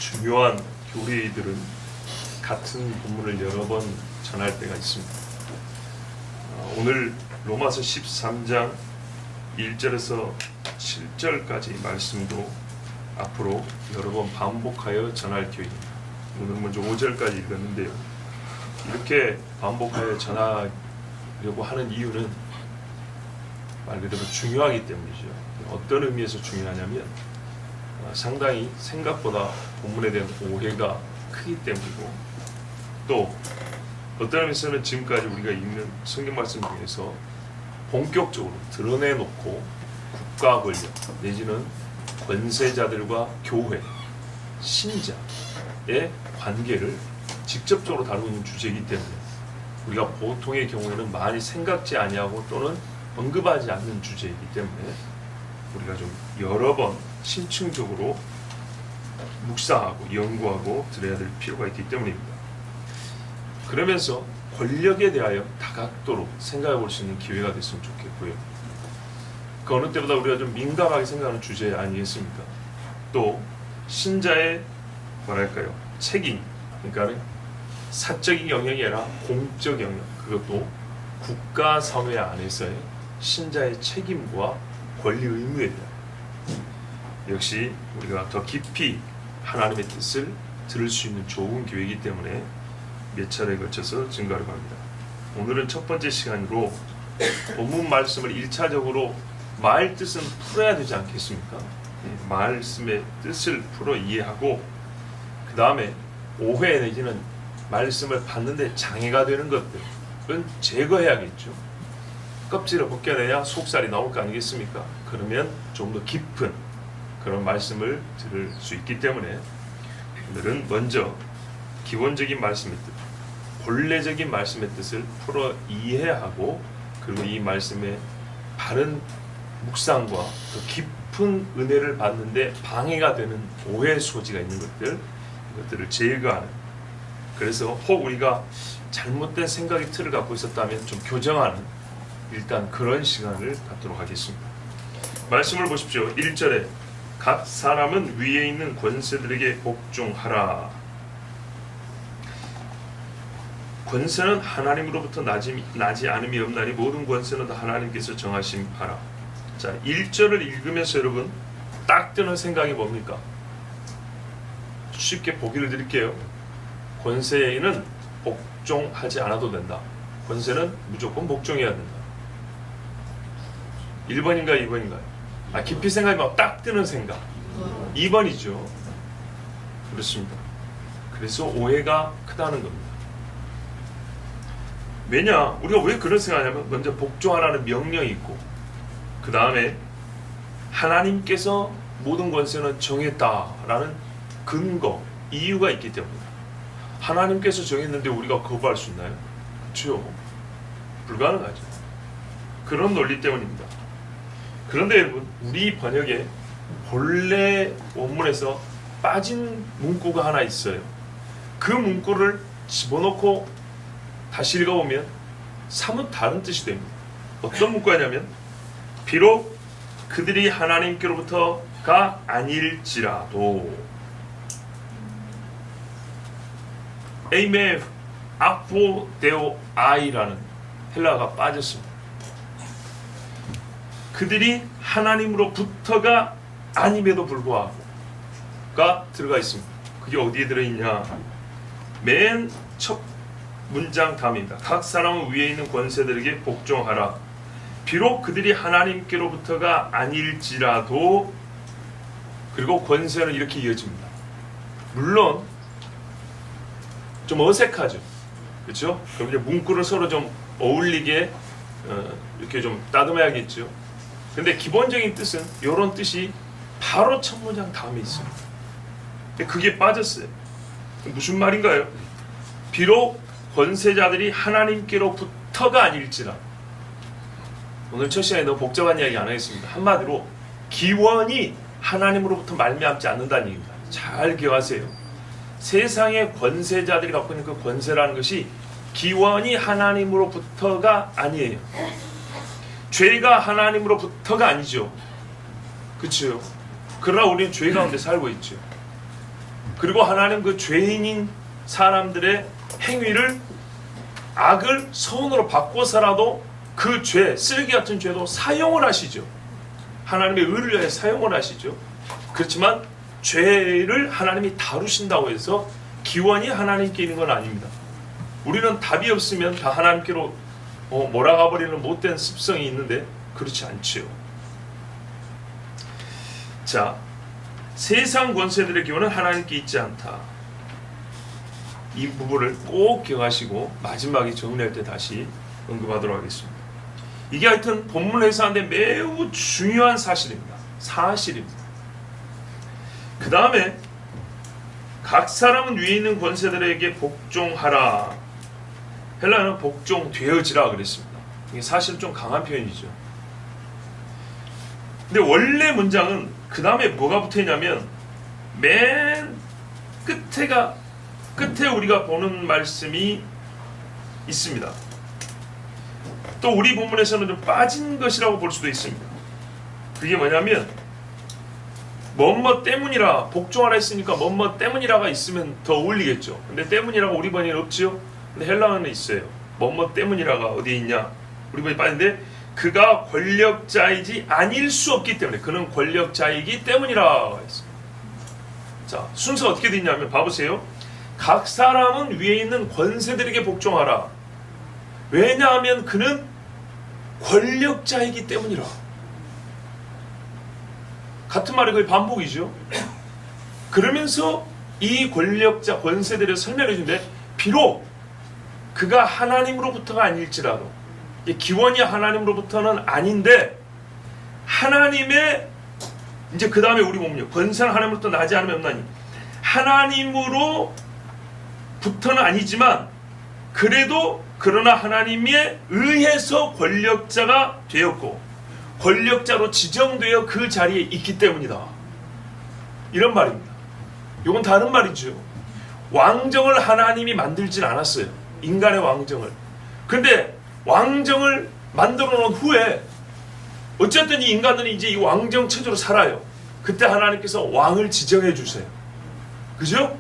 중요한 교리들은 같은 본문을 여러 번 전할 때가 있습니다. 오늘 로마서 13장 1절에서 7절까지 말씀도 앞으로 여러 번 반복하여 전할 계획입니다. 오늘 먼저 5절까지 읽었는데요. 이렇게 반복하여 전하려고 하는 이유는 말 그대로 중요하기 때문이죠. 어떤 의미에서 중요하냐면 상당히 생각보다 본문에 대한 오해가 크기 때문이고, 또 어떤 의미에서는 지금까지 우리가 읽는 성경 말씀 중에서 본격적으로 드러내놓고 국가 권력 내지는 권세자들과 교회, 신자의 관계를 직접적으로 다루는 주제이기 때문에 우리가 보통의 경우에는 많이 생각지 아니하고 또는 언급하지 않는 주제이기 때문에 우리가 좀 여러 번 심층적으로 묵상하고 연구하고 들어야 될 필요가 있기 때문입니다. 그러면서 권력에 대하여 다각도로 생각해 볼 수 있는 기회가 됐으면 좋겠고요. 그 어느 때보다 우리가 좀 민감하게 생각하는 주제 아니겠습니까? 또 신자의 뭐랄까요, 책임, 그러니까 사적인 영역이 아니라 공적 영역, 그것도 국가 사회 안에서의 신자의 책임과 권리 의무에 대한, 역시 우리가 더 깊이 하나님의 뜻을 들을 수 있는 좋은 기회이기 때문에 몇 차례에 걸쳐서 증거하려고 합니다. 오늘은 첫 번째 시간으로 본문 말씀을 1차적으로 말 뜻은 풀어야 되지 않겠습니까? 말씀의 뜻을 풀어 이해하고, 그 다음에 오해 내지는 말씀을 받는데 장애가 되는 것들은 제거해야겠죠. 껍질을 벗겨내야 속살이 나올 거 아니겠습니까? 그러면 좀 더 깊은 그런 말씀을 들을 수 있기 때문에 오늘은 먼저 기본적인 말씀의 뜻, 본래적인 말씀의 뜻을 풀어 이해하고, 그리고 이 말씀의 바른 묵상과 더 깊은 은혜를 받는데 방해가 되는 오해 소지가 있는 이것들을 제거하는, 그래서 혹 우리가 잘못된 생각의 틀을 갖고 있었다면 좀 교정하는, 일단 그런 시간을 갖도록 하겠습니다. 말씀을 보십시오. 1절에 각 사람은 위에 있는 권세들에게 복종하라. 권세는 하나님으로부터 나지 않음이 없나니 모든 권세는 다 하나님께서 정하신 바라. 자, 1절을 읽으면서 여러분 딱 드는 생각이 뭡니까? 쉽게 보기를 드릴게요. 권세에는 복종하지 않아도 된다. 권세는 무조건 복종해야 된다. 1번인가요? 2번인가요? 깊이 생각하면 딱 뜨는 생각. 2번이죠. 그렇습니다. 그래서 오해가 크다는 겁니다. 왜냐? 우리가 왜 그런 생각하냐면 먼저 복종하라는 명령이 있고, 그 다음에 하나님께서 모든 권세는 정했다라는 근거, 이유가 있기 때문입니다. 하나님께서 정했는데 우리가 거부할 수 있나요? 그렇죠. 불가능하죠. 그런 논리 때문입니다. 그런데 여러분, 우리 번역에 본래 원문에서 빠진 문구가 하나 있어요. 그 문구를 집어넣고 다시 읽어보면 사뭇 다른 뜻이 됩니다. 어떤 문구냐면, 비록 그들이 하나님께로부터가 아닐지라도, 에이메 아포데오 아이라는 헬라어가 빠졌습니다. 그들이 하나님으로부터가 아님에도 불구하고가 들어가 있습니다. 그게 어디에 들어있냐? 맨 첫 문장 다음입니다. 각 사람은 위에 있는 권세들에게 복종하라. 비록 그들이 하나님께로부터가 아닐지라도, 그리고 권세는 이렇게 이어집니다. 물론 좀 어색하죠. 그렇죠? 그럼 이제 문구를 서로 좀 어울리게 이렇게 좀 따듬어야겠죠. 근데 기본적인 뜻은 이런 뜻이 바로 첫 문장 다음에 있습니다. 그게 빠졌어요. 무슨 말인가요? 비록 권세자들이 하나님께로부터가 아닐지라. 오늘 첫 시간에 너무 복잡한 이야기 안 하겠습니다. 한마디로 기원이 하나님으로부터 말미암지 않는다는 얘기입니다. 잘 기억하세요. 세상의 권세자들이 갖고 있는 그 권세라는 것이 기원이 하나님으로부터가 아니에요. 죄가 하나님으로부터가 아니죠. 그렇죠? 그러나 우리는 죄 가운데 살고 있죠. 그리고 하나님 그 죄인인 사람들의 행위를 악을 선으로 바꿔서라도 그 죄, 쓰레기 같은 죄도 사용을 하시죠. 하나님의 의를 위해 사용을 하시죠. 그렇지만 죄를 하나님이 다루신다고 해서 기원이 하나님께 있는 건 아닙니다. 우리는 답이 없으면 다 하나님께로 몰아가 버리는 못된 습성이 있는데 그렇지 않지요. 자, 세상 권세들의 기원은 하나님께 있지 않다. 이 부분을 꼭 기억하시고 마지막에 정리할 때 다시 언급하도록 하겠습니다. 이게 하여튼 본문을 해석하는데 매우 중요한 사실입니다. 그 다음에 각 사람은 위에 있는 권세들에게 복종하라. 헬라어는 복종되어지라 그랬습니다. 이게 사실은 좀 강한 표현이죠. 근데 원래 문장은 그 다음에 뭐가 붙어있냐면 맨 끝에 우리가 보는 말씀이 있습니다. 또 우리 본문에서는 좀 빠진 것이라고 볼 수도 있습니다. 그게 뭐냐면 뭐뭐 때문이라, 복종하라 했으니까 뭐뭐 때문이라가 있으면 더 어울리겠죠. 근데 때문이라가 우리 번역에는 없지요. 근데 헬라어는 있어요. 뭐뭐 때문이라가 어디에 있냐, 우리 번역에 빠진데 그가 권력자이지 아닐 수 없기 때문에, 그는 권력자이기 때문이라가 있습니다. 자, 순서 어떻게 되어 있냐면 봐보세요. 각 사람은 위에 있는 권세들에게 복종하라. 왜냐하면 그는 권력자이기 때문이라. 같은 말이 거의 반복이죠. 그러면서 이 권력자, 권세들을 설명해 주는데 비록 그가 하나님으로부터가 아닐지라도, 기원이 하나님으로부터는 아닌데 하나님의, 이제 그 다음에 우리 보면요, 권세는 하나님으로부터 나지 않으면 없나니, 하나님으로부터는 아니지만 그래도 그러나 하나님에 의해서 권력자가 되었고 권력자로 지정되어 그 자리에 있기 때문이다. 이런 말입니다. 이건 다른 말이죠. 왕정을 하나님이 만들진 않았어요. 인간의 왕정을. 근데 왕정을 만들어 놓은 후에 어쨌든 이 인간들이 이제 이 왕정 체제로 살아요. 그때 하나님께서 왕을 지정해 주세요. 그죠?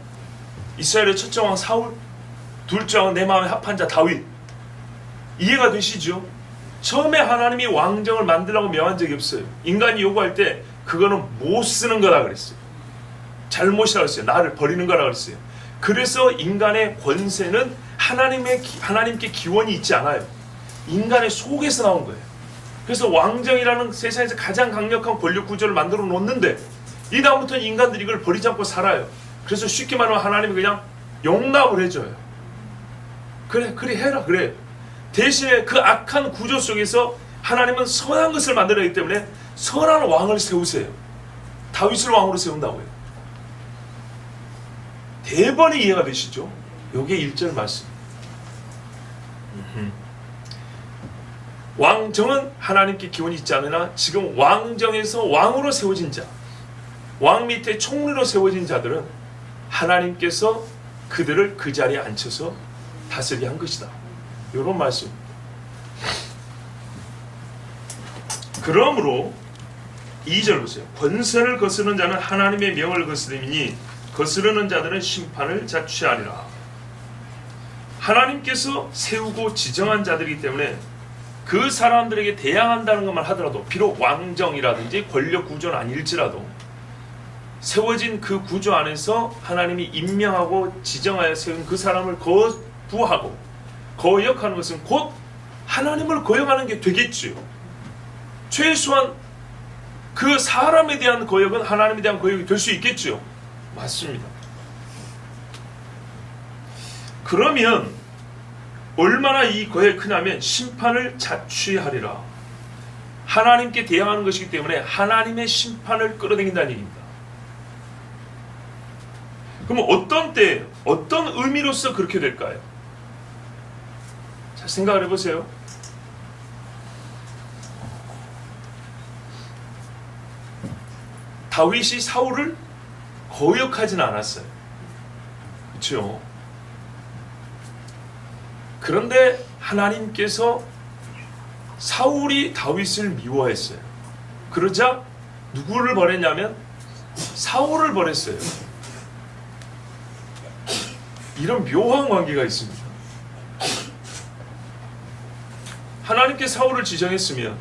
이스라엘의 첫째 왕 사울, 둘째 왕은 내 마음에 합한 자 다윗. 이해가 되시죠? 처음에 하나님이 왕정을 만들라고 명한 적이 없어요. 인간이 요구할 때 그거는 못 쓰는 거라 그랬어요. 잘못이라고 했어요. 나를 버리는 거라 그랬어요. 그래서 인간의 권세는 하나님께 기원이 있지 않아요. 인간의 속에서 나온 거예요. 그래서 왕정이라는 세상에서 가장 강력한 권력 구조를 만들어 놓는데 이 다음부터는 인간들이 이걸 버리지 않고 살아요. 그래서 쉽게 말하면 하나님이 그냥 용납을 해줘요. 그래 해라 그래. 대신에 그 악한 구조 속에서 하나님은 선한 것을 만들어내기 때문에 선한 왕을 세우세요. 다윗을 왕으로 세운다고요. 대번에 이해가 되시죠? 요게 1절 말씀. 왕정은 하나님께 기원이 있지 않으나 지금 왕정에서 왕으로 세워진 자, 왕 밑에 총리로 세워진 자들은 하나님께서 그들을 그 자리에 앉혀서 다스리게 한 것이다. 이런 말씀. 그러므로 2절 보세요. 권세를 거스르는 자는 하나님의 명을 거스름이니 거스르는 자들은 심판을 자취하리라. 하나님께서 세우고 지정한 자들이기 때문에 그 사람들에게 대항한다는 것만 하더라도, 비록 왕정이라든지 권력 구조는 아닐지라도 세워진 그 구조 안에서 하나님이 임명하고 지정하여 세운 그 사람을 거부하고 거역하는 것은 곧 하나님을 거역하는 게 되겠지요. 최소한 그 사람에 대한 거역은 하나님에 대한 거역이 될 수 있겠지요. 맞습니다. 그러면 얼마나 이 거역이 크냐면 심판을 자취하리라. 하나님께 대항하는 것이기 때문에 하나님의 심판을 끌어당긴다는 얘기입니다. 그럼 어떤 때, 어떤 의미로서 그렇게 될까요? 자, 생각을 해보세요. 다윗이 사울을 거역하지는 않았어요. 그렇죠? 그런데 하나님께서 사울이 다윗을 미워했어요. 그러자 누구를 버렸냐면 사울을 버렸어요. 이런 묘한 관계가 있습니다. 하나님께 사울을 지정했으면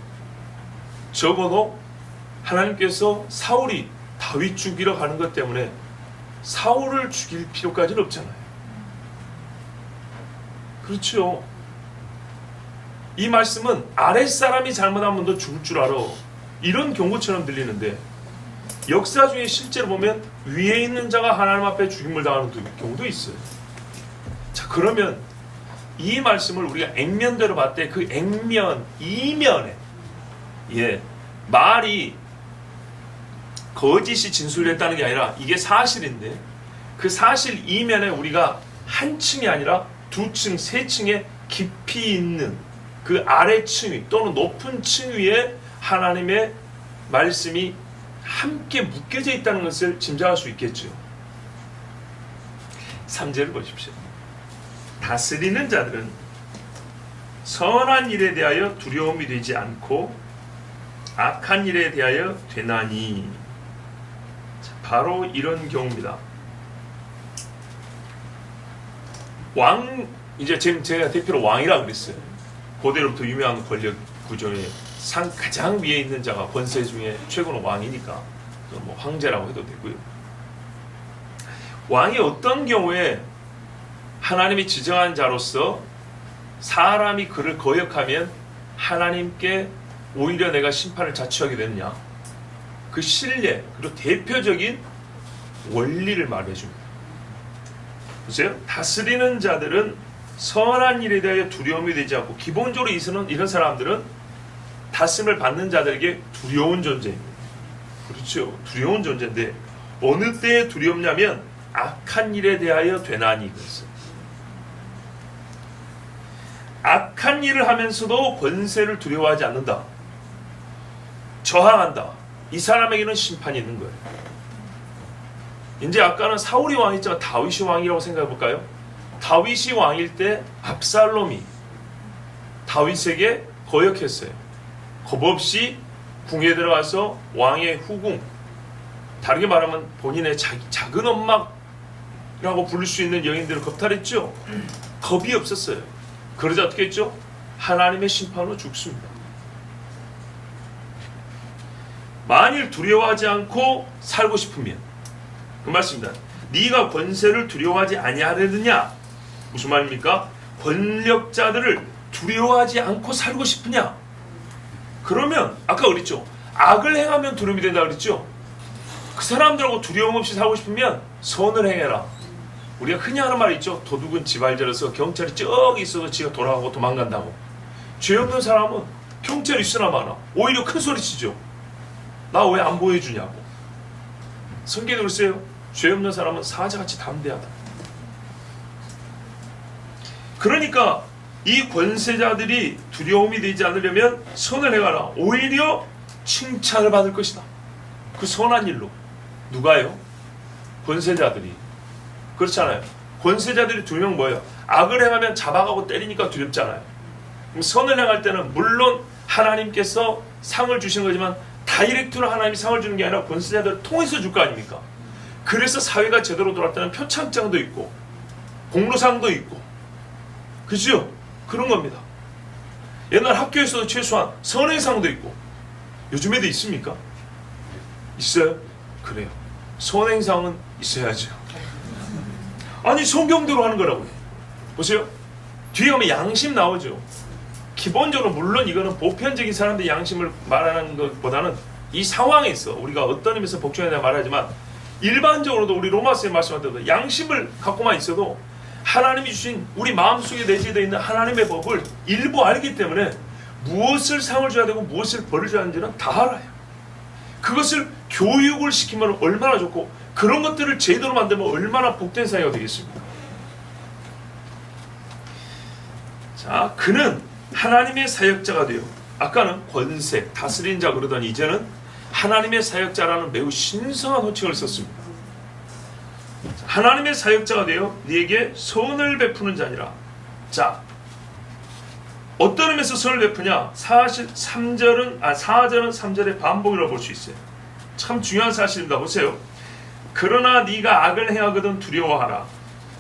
적어도 하나님께서 사울이 다윗 죽이러 가는 것 때문에 사울을 죽일 필요까지는 없잖아요. 그렇죠. 이 말씀은 아랫사람이 잘못하면 너 죽을 줄 알아, 이런 경고처럼 들리는데 역사 중에 실제로 보면 위에 있는 자가 하나님 앞에 죽임을 당하는 경우도 있어요. 자, 그러면 이 말씀을 우리가 액면대로 봤을 때 그 액면 이면에 말이 거짓이 진술됐다는 게 아니라 이게 사실인데 그 사실 이면에 우리가 한 층이 아니라 두 층, 세 층의 깊이 있는 그 아래층 위 또는 높은 층 위에 하나님의 말씀이 함께 묶여져 있다는 것을 짐작할 수 있겠죠. 3절을 보십시오. 다스리는 자들은 선한 일에 대하여 두려움이 되지 않고 악한 일에 대하여 되나니. 바로 이런 경우입니다. 왕, 이제 지금 제가 대표로 왕이라고 그랬어요. 고대로부터 유명한 권력 구조의 가장 위에 있는 자가 권세 중에 최고는 왕이니까 뭐 황제라고 해도 되고요. 왕이 어떤 경우에 하나님이 지정한 자로서 사람이 그를 거역하면 하나님께 오히려 내가 심판을 자초하게 되느냐, 그 신뢰 그리고 대표적인 원리를 말해줍니다. 보세요. 다스리는 자들은 선한 일에 대하여 두려움이 되지 않고, 기본적으로 이런 사람들은 다스림을 받는 자들에게 두려운 존재입니다. 그렇죠. 두려운 존재인데 어느 때에 두렵냐면 악한 일에 대하여 되나니. 그랬어요. 악한 일을 하면서도 권세를 두려워하지 않는다. 저항한다. 이 사람에게는 심판이 있는 거예요. 이제 아까는 사울이 왕이었지만 다윗이 왕이라고 생각해 볼까요? 다윗이 왕일 때 압살롬이 다윗에게 거역했어요. 겁없이 궁에 들어가서 왕의 후궁, 다르게 말하면 본인의 작은 엄마라고 부를 수 있는 여인들을 겁탈했죠. 겁이 없었어요. 그러자 어떻게 했죠? 하나님의 심판으로 죽습니다. 만일 두려워하지 않고 살고 싶으면, 그 말씀입니다. 네가 권세를 두려워하지 아니하려느냐? 무슨 말입니까? 권력자들을 두려워하지 않고 살고 싶으냐? 그러면 아까 그랬죠. 악을 행하면 두려움이 된다 그랬죠. 그 사람들하고 두려움 없이 살고 싶으면 선을 행해라. 우리가 흔히 하는 말이 있죠. 도둑은 지발절에서 경찰이 저기 있어도 지가 돌아가고 도망간다고. 죄 없는 사람은 경찰이 있으나 마나 오히려 큰 소리 치죠. 나 왜 안 보여주냐고. 성경에 글쎄요, 죄 없는 사람은 사자같이 담대하다. 그러니까 이 권세자들이 두려움이 되지 않으려면 선을 행하라. 오히려 칭찬을 받을 것이다. 그 선한 일로. 누가요? 권세자들이. 그렇잖아요. 권세자들이 두려운 뭐예요? 악을 행하면 잡아가고 때리니까 두렵잖아요. 그럼 선을 행할 때는 물론 하나님께서 상을 주시는 거지만 다이렉트로 하나님이 상을 주는 게 아니라 권세자들을 통해서 줄 거 아닙니까? 그래서 사회가 제대로 돌아갈 때는 표창장도 있고 공로상도 있고, 그죠? 그런 겁니다. 옛날 학교에서도 최소한 선행상도 있고, 요즘에도 있습니까? 있어요? 그래요. 선행상은 있어야죠. 아니 성경대로 하는 거라고요. 보세요. 뒤에 가면 양심 나오죠. 기본적으로 물론 이거는 보편적인 사람들의 양심을 말하는 것보다는 이 상황에서 우리가 어떤 의미에서 복종해야 되나 말하지만, 일반적으로도 우리 로마서에 말씀한 대로 양심을 갖고만 있어도 하나님이 주신 우리 마음속에 내재되어 있는 하나님의 법을 일부 알기 때문에 무엇을 상을 줘야 되고 무엇을 벌을 줘야 하는지는 다 알아요. 그것을 교육을 시키면 얼마나 좋고, 그런 것들을 제대로 만들면 얼마나 복된 사회가 되겠습니까? 자, 그는 하나님의 사역자가 되어, 아까는 권세, 다스린 자 그러더니 이제는 하나님의 사역자라는 매우 신성한 호칭을 썼습니다. 하나님의 사역자가 되어 네게 선을 베푸는 자니라. 자, 어떤 의미에서 선을 베푸냐? 사실 4절은 3절의 반복이라고 볼 수 있어요. 참 중요한 사실입니다. 보세요. 그러나 네가 악을 행하거든 두려워하라.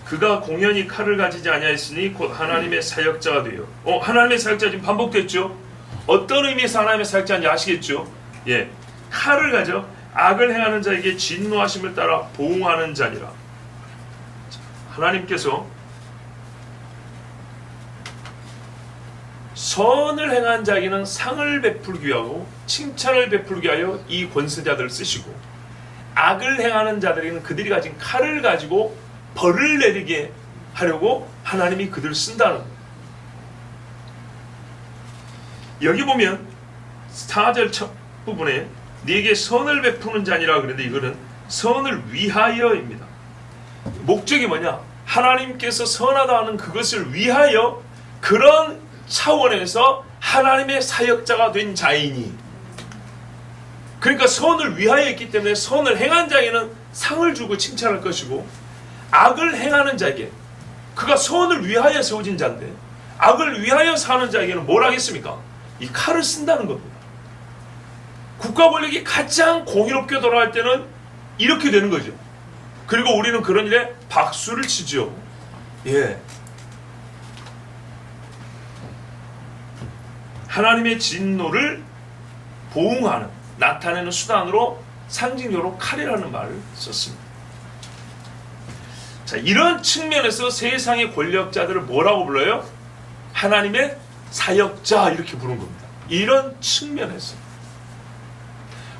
그가 공연히 칼을 가지지 아니하였으니 곧 하나님의 사역자가 되어. 하나님의 사역자 지금 반복됐죠. 어떤 의미에서 하나님의 사역자인지 아시겠죠? 예, 칼을 가져 악을 행하는 자에게 진노하심을 따라 보응하는 자니라. 하나님께서 선을 행한 자에게는 상을 베풀기 위하고 칭찬을 베풀기 위하여 이 권세자들을 쓰시고, 악을 행하는 자들에게는 그들이 가진 칼을 가지고 벌을 내리게 하려고 하나님이 그들을 쓴다는 거예요. 여기 보면 4절 첫 부분에 네게 선을 베푸는 자니라 그랬는데, 이거는 선을 위하여입니다. 목적이 뭐냐? 하나님께서 선하다 하는 그것을 위하여, 그런 차원에서 하나님의 사역자가 된 자이니, 그러니까 선을 위하여 있기 때문에 선을 행한 자에게는 상을 주고 칭찬할 것이고, 악을 행하는 자에게, 그가 선을 위하여 세워진 자인데 악을 위하여 사는 자에게는 뭘 하겠습니까? 이 칼을 쓴다는 겁니다. 국가 권력이 가장 공의롭게 돌아갈 때는 이렇게 되는 거죠. 그리고 우리는 그런 일에 박수를 치죠. 예. 하나님의 진노를 보응하는, 나타내는 수단으로 상징적으로 칼이라는 말을 썼습니다. 자, 이런 측면에서 세상의 권력자들을 뭐라고 불러요? 하나님의 사역자, 이렇게 부른 겁니다. 이런 측면에서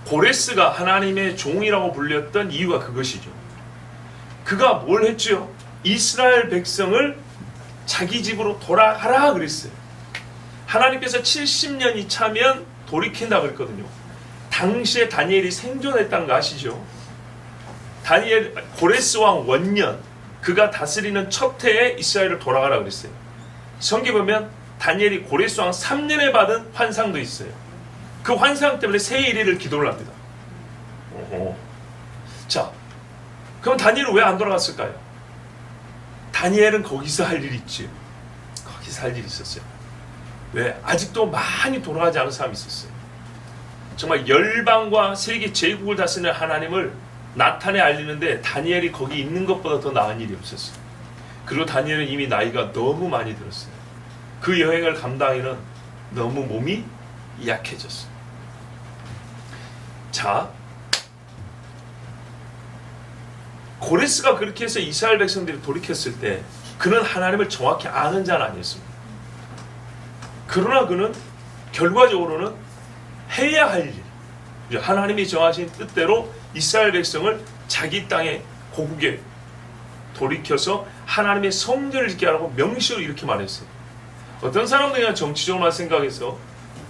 고레스가 하나님의 종이라고 불렸던 이유가 그것이죠. 그가 뭘 했죠? 이스라엘 백성을 자기 집으로 돌아가라 그랬어요. 하나님께서 70년이 차면 돌이킨다 그랬거든요. 당시에 다니엘이 생존했다는 거 아시죠? 고레스 왕 원년, 그가 다스리는 첫 해에 이스라엘을 돌아가라 그랬어요. 성경 보면 다니엘이 고레스 왕 3년에 받은 환상도 있어요. 그 환상 때문에 새 1일을 기도를 합니다. 자, 그럼 다니엘은 왜 안 돌아갔을까요? 다니엘은 거기서 할 일이 있지. 거기서 할 일이 있었어요. 왜? 아직도 많이 돌아가지 않은 사람이 있었어요. 정말 열방과 세계 제국을 다스리는 하나님을 나타내 알리는데 다니엘이 거기 있는 것보다 더 나은 일이 없었어요. 그리고 다니엘은 이미 나이가 너무 많이 들었어요. 그 여행을 감당하기는 너무 몸이 약해졌어요. 자, 고레스가 그렇게 해서 이스라엘 백성들이 돌이켰을 때 그는 하나님을 정확히 아는 자는 아니었습니다. 그러나 그는 결과적으로는 해야 할 일, 하나님이 정하신 뜻대로 이스라엘 백성을 자기 땅에 고국에 돌이켜서 하나님의 성전을 짓게 하라고 명시로 이렇게 말했어요. 어떤 사람들이 정치적으로만 생각해서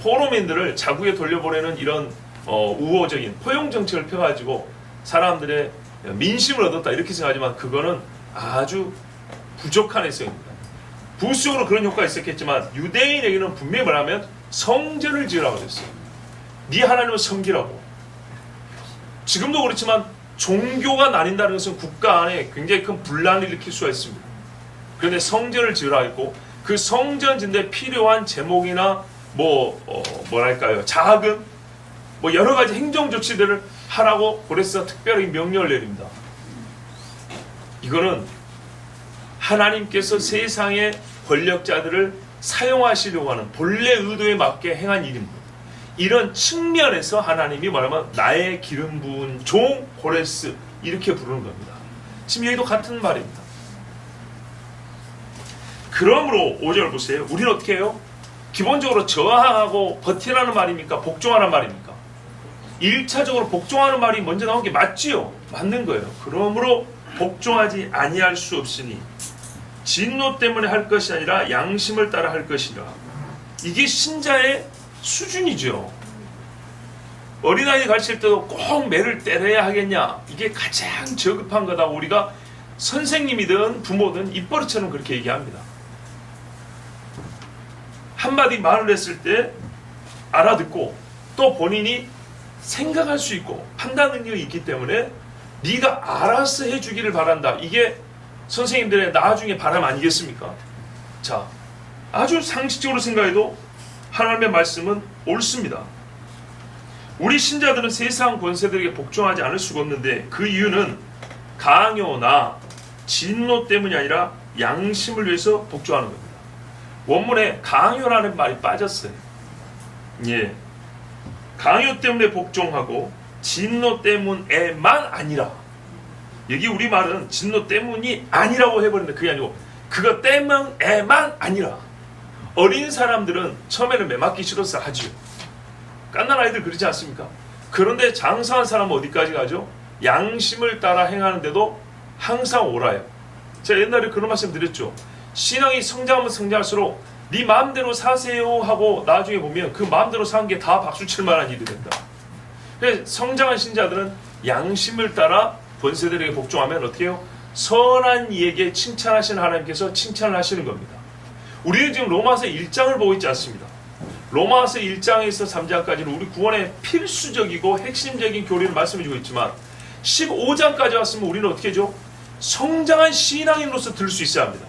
포로민들을 자국에 돌려보내는 이런 우호적인 포용 정책을 펴가지고 사람들의 민심을 얻었다 이렇게 생각하지만 그거는 아주 부족한 해석입니다. 부수적으로 그런 효과가 있었겠지만 유대인에게는 분명히 말하면 성전을 지으라고 했어요. 네 하나님을 섬기라고. 지금도 그렇지만 종교가 나뉜다는 것은 국가 안에 굉장히 큰 분란을 일으킬 수가 있습니다. 그런데 성전을 지으라 했고 그 성전 짓는데 필요한 제목이나 뭐랄까요, 자금, 여러 가지 행정 조치들을 하라고 고레스가 특별히 명령을 내립니다. 이거는 하나님께서 세상의 권력자들을 사용하시려고 하는 본래 의도에 맞게 행한 일입니다. 이런 측면에서 하나님이 말하면 나의 기름 부은 종 고레스 이렇게 부르는 겁니다. 지금 여기도 같은 말입니다. 그러므로 5절 보세요. 우리는 어떻게 해요? 기본적으로 저항하고 버티라는 말입니까? 복종하라는 말입니까? 1차적으로 복종하는 말이 먼저 나온 게 맞지요? 맞는 거예요. 그러므로 복종하지 아니할 수 없으니 진노 때문에 할 것이 아니라 양심을 따라 할 것이라. 이게 신자의 수준이죠. 어린아이 가르칠 때도 꼭 매를 때려야 하겠냐? 이게 가장 저급한 거다. 우리가 선생님이든 부모든 입버릇처럼 그렇게 얘기합니다. 한마디 말을 했을 때 알아듣고 또 본인이 생각할 수 있고 판단 능력이 있기 때문에 네가 알아서 해주기를 바란다. 이게 선생님들의 나중에 바람 아니겠습니까? 자, 아주 상식적으로 생각해도 하나님의 말씀은 옳습니다. 우리 신자들은 세상 권세들에게 복종하지 않을 수가 없는데 그 이유는 강요나 진노 때문이 아니라 양심을 위해서 복종하는 겁니다. 원문에 강요라는 말이 빠졌어요. 예, 강요 때문에 복종하고 진노 때문에만 아니라, 여기 우리말은 진노 때문이 아니라고 해버리는데 그게 아니고 그것 때문에만 아니라. 어린 사람들은 처음에는 매 맞기 싫어서 하지요. 깐난 아이들 그러지 않습니까? 그런데 장성한 사람은 어디까지 가죠? 양심을 따라 행하는데도 항상 옳아요. 제가 옛날에 그런 말씀 드렸죠. 신앙이 성장하면 성장할수록 네 마음대로 사세요 하고 나중에 보면 그 마음대로 사는 게 다 박수칠 만한 일이 된다. 그래서 성장한 신자들은 양심을 따라 권세들에게 복종하면 어떻게 해요? 선한 이에게 칭찬하시는 하나님께서 칭찬을 하시는 겁니다. 우리는 지금 로마서 1장을 보고 있지 않습니다. 로마서 1장에서 3장까지는 우리 구원의 필수적이고 핵심적인 교리를 말씀해주고 있지만 15장까지 왔으면 우리는 어떻게 해죠? 성장한 신앙인으로서 들 수 있어야 합니다.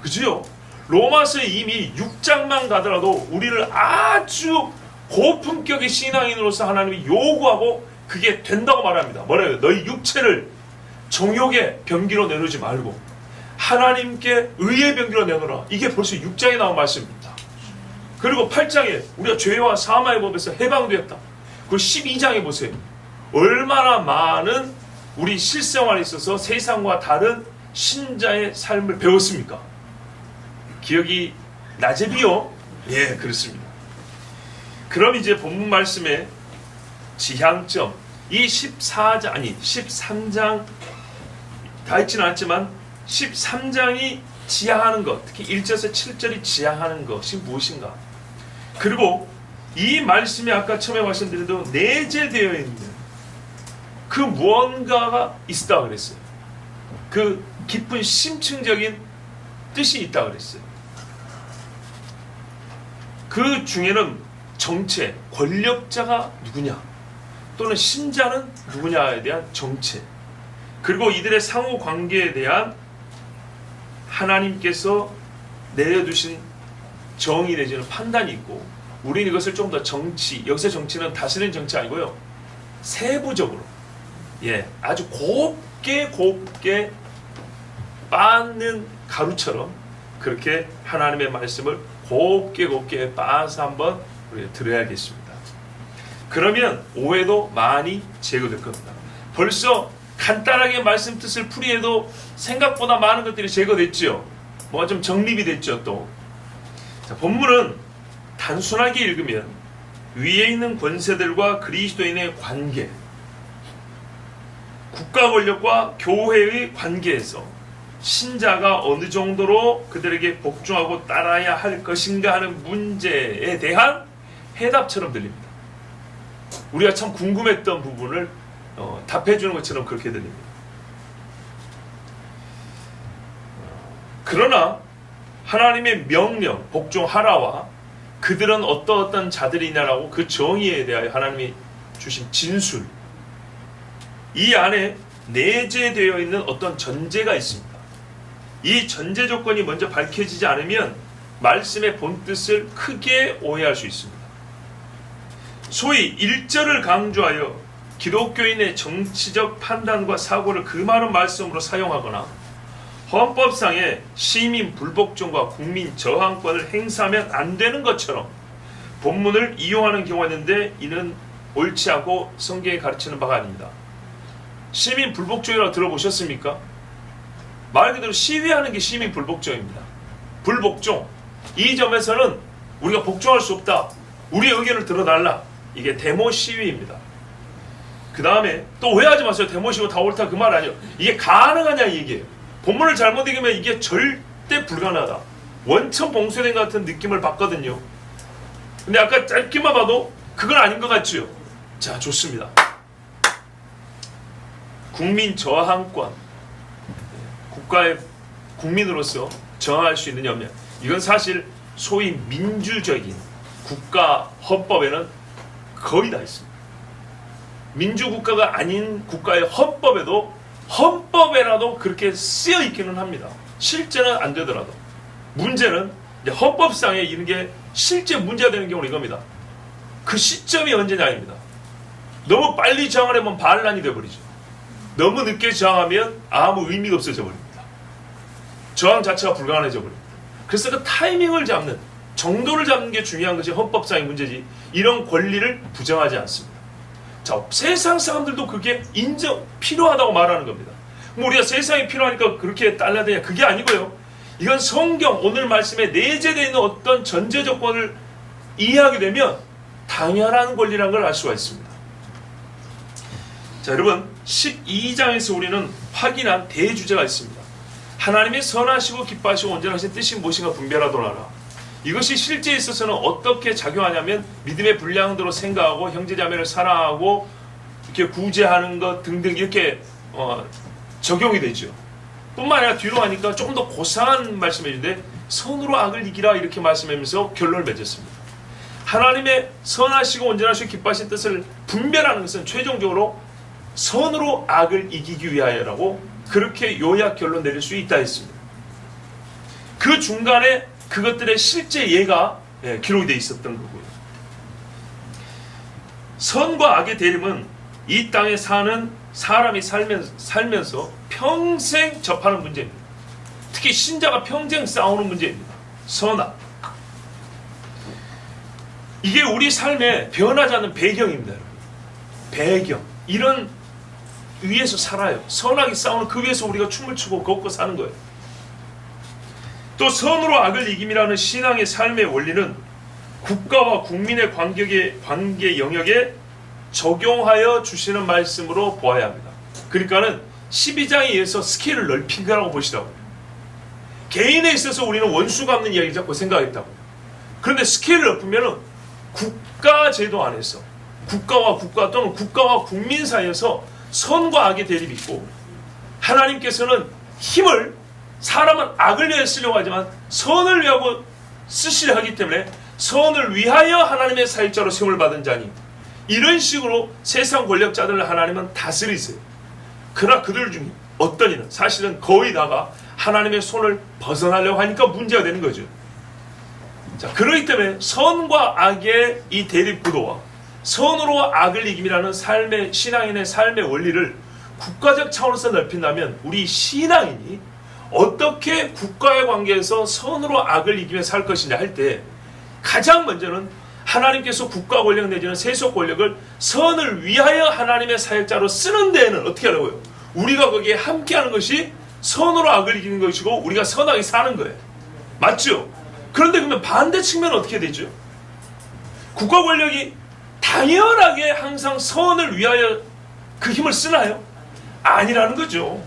그죠? 로마서에 이미 6장만 가더라도 우리를 아주 고품격의 신앙인으로서 하나님이 요구하고 그게 된다고 말합니다. 뭐래요? 너희 육체를 정욕의 병기로 내놓지 말고 하나님께 의의 병기로 내놓으라. 이게 벌써 6장에 나온 말씀입니다. 그리고 8장에 우리가 죄와 사망의 법에서 해방되었다. 그리고 12장에 보세요. 얼마나 많은 우리 실생활에 있어서 세상과 다른 신자의 삶을 배웠습니까? 기억이 나제비요? 예, 그렇습니다. 그럼 이제 본문 말씀의 지향점, 이 13장 다 있지는 않지만 13장이 지향하는 것, 특히 1절에서 7절이 지향하는 것이 무엇인가? 그리고 이 말씀이 아까 처음에 말씀드린 대로 내재되어 있는 그 무언가가 있다 그랬어요. 그 깊은 심층적인 뜻이 있다 그랬어요. 그 중에는 정체, 권력자가 누구냐 또는 신자는 누구냐에 대한 정체, 그리고 이들의 상호 관계에 대한 하나님께서 내려두신 정의 내지는 판단이 있고, 우리는 이것을 좀 더 정치, 여기서 정치는 다스리는 정치 아니고요, 세부적으로, 예, 아주 곱게 빻는 가루처럼 그렇게 하나님의 말씀을 곱게 빻아서 한번 우리가 들어야겠습니다. 그러면 오해도 많이 제거될 겁니다. 벌써 간단하게 말씀 뜻을 풀이해도 생각보다 많은 것들이 제거됐죠. 뭐가 좀 정립이 됐죠. 또 자, 본문은 단순하게 읽으면 위에 있는 권세들과 그리스도인의 관계, 국가 권력과 교회의 관계에서 신자가 어느 정도로 그들에게 복종하고 따라야 할 것인가 하는 문제에 대한 해답처럼 들립니다. 우리가 참 궁금했던 부분을 답해주는 것처럼 그렇게 들립니다. 그러나 하나님의 명령, 복종하라와 그들은 어떤 자들이냐라고 그 정의에 대하여 하나님이 주신 진술, 이 안에 내재되어 있는 어떤 전제가 있습니다. 이 전제 조건이 먼저 밝혀지지 않으면 말씀의 본뜻을 크게 오해할 수 있습니다. 소위 1절을 강조하여 기독교인의 정치적 판단과 사고를 그 많은 말씀으로 사용하거나 헌법상의 시민 불복종과 국민 저항권을 행사하면 안 되는 것처럼 본문을 이용하는 경우가 있는데, 이는 옳지 않고 성경이 가르치는 바가 아닙니다. 시민 불복종이라고 들어보셨습니까? 말 그대로 시위하는 게 시민 불복종입니다. 불복종, 이 점에서는 우리가 복종할 수 없다, 우리의 의견을 들어달라, 이게 데모 시위입니다. 그 다음에 또 오해하지 마세요. 데모 시위 다 옳다 그 말 아니에요. 이게 가능하냐 이 얘기예요. 본문을 잘못 읽으면 이게 절대 불가능하다, 원천 봉쇄된 것 같은 느낌을 받거든요. 근데 아까 짧게만 봐도 그건 아닌 것 같죠? 자, 좋습니다. 국민 저항권, 국가의 국민으로서 저항할 수 있는 역량, 이건 사실 소위 민주적인 국가 헌법에는 거의 다 있습니다. 민주국가가 아닌 국가의 헌법에라도 그렇게 쓰여 있기는 합니다. 실제는 안 되더라도. 문제는 이제 헌법상에 이런 게 실제 문제가 되는 경우는 이겁니다. 그 시점이 언제냐 아닙니다. 너무 빨리 저항을 하면 반란이 되어버리죠. 너무 늦게 저항하면 아무 의미가 없어져 버립니다. 저항 자체가 불가능해져 버립니다. 그래서 그 타이밍을 잡는, 정도를 잡는 게 중요한 것이 헌법상의 문제지 이런 권리를 부정하지 않습니다. 자, 세상 사람들도 그게 필요하다고 말하는 겁니다. 뭐 우리가 세상이 필요하니까 그렇게 딸라야 되냐, 그게 아니고요. 이건 성경 오늘 말씀에 내재되어 있는 어떤 전제 조건을 이해하게 되면 당연한 권리라는 걸 알 수가 있습니다. 자, 여러분 12장에서 우리는 확인한 대주제가 있습니다. 하나님의 선하시고 기뻐하시고 온전하신 뜻이 무엇인가 분별하도록 이것이 실제에 있어서는 어떻게 작용하냐면 믿음의 분량대로 생각하고 형제자매를 사랑하고 이렇게 구제하는 것 등등 이렇게 적용이 되죠. 뿐만 아니라 뒤로 하니까 조금 더 고상한 말씀해 주는데 선으로 악을 이기라 이렇게 말씀하면서 결론을 맺었습니다. 하나님의 선하시고 온전하시고 기뻐하신 뜻을 분별하는 것은 최종적으로 선으로 악을 이기기 위하여라고 그렇게 요약 결론 내릴 수 있다 했습니다. 그 중간에 그것들의 실제 예가 기록이 되어 있었던 거고요. 선과 악의 대립은 이 땅에 사는 사람이 살면서 평생 접하는 문제입니다. 특히 신자가 평생 싸우는 문제입니다. 선악. 이게 우리 삶에 변하지 않는 배경입니다. 배경. 이런 위에서 살아요. 선악이 싸우는 그 위에서 우리가 춤을 추고 걷고 사는 거예요. 또 선으로 악을 이김이라는 신앙의 삶의 원리는 국가와 국민의 관계 영역에 적용하여 주시는 말씀으로 보아야 합니다. 그러니까는 12장에 의해서 스케일을 넓힌 거라고 보시라고요. 개인에 있어서 우리는 원수 갚는 이야기 자꾸 생각했다고요. 그런데 스케일을 넓히면은 국가 제도 안에서 국가와 국가 또는 국가와 국민 사이에서 선과 악의 대립이 있고 하나님께서는 힘을 사람은 악을 위해 쓰려고 하지만 선을 위하고 쓰시려 하기 때문에 선을 위하여 하나님의 사역자로 세움을 받은 자니 이런 식으로 세상 권력자들을 하나님은 다스리세요. 그러나 그들 중에 어떤 이는 사실은 거의 다가 하나님의 손을 벗어나려고 하니까 문제가 되는 거죠. 자, 그렇기 때문에 선과 악의 이 대립 구도와 선으로 악을 이김이라는 삶의 신앙인의 삶의 원리를 국가적 차원에서 넓힌다면 우리 신앙인이 어떻게 국가의 관계에서 선으로 악을 이기며 살 것이냐 할 때 가장 먼저는 하나님께서 국가 권력 내지는 세속 권력을 선을 위하여 하나님의 사역자로 쓰는 데에는 어떻게 하라고요? 우리가 거기에 함께하는 것이 선으로 악을 이기는 것이고 우리가 선하게 사는 거예요. 맞죠? 그런데 그러면 반대 측면은 어떻게 되죠? 국가 권력이 당연하게 항상 선을 위하여 그 힘을 쓰나요? 아니라는 거죠.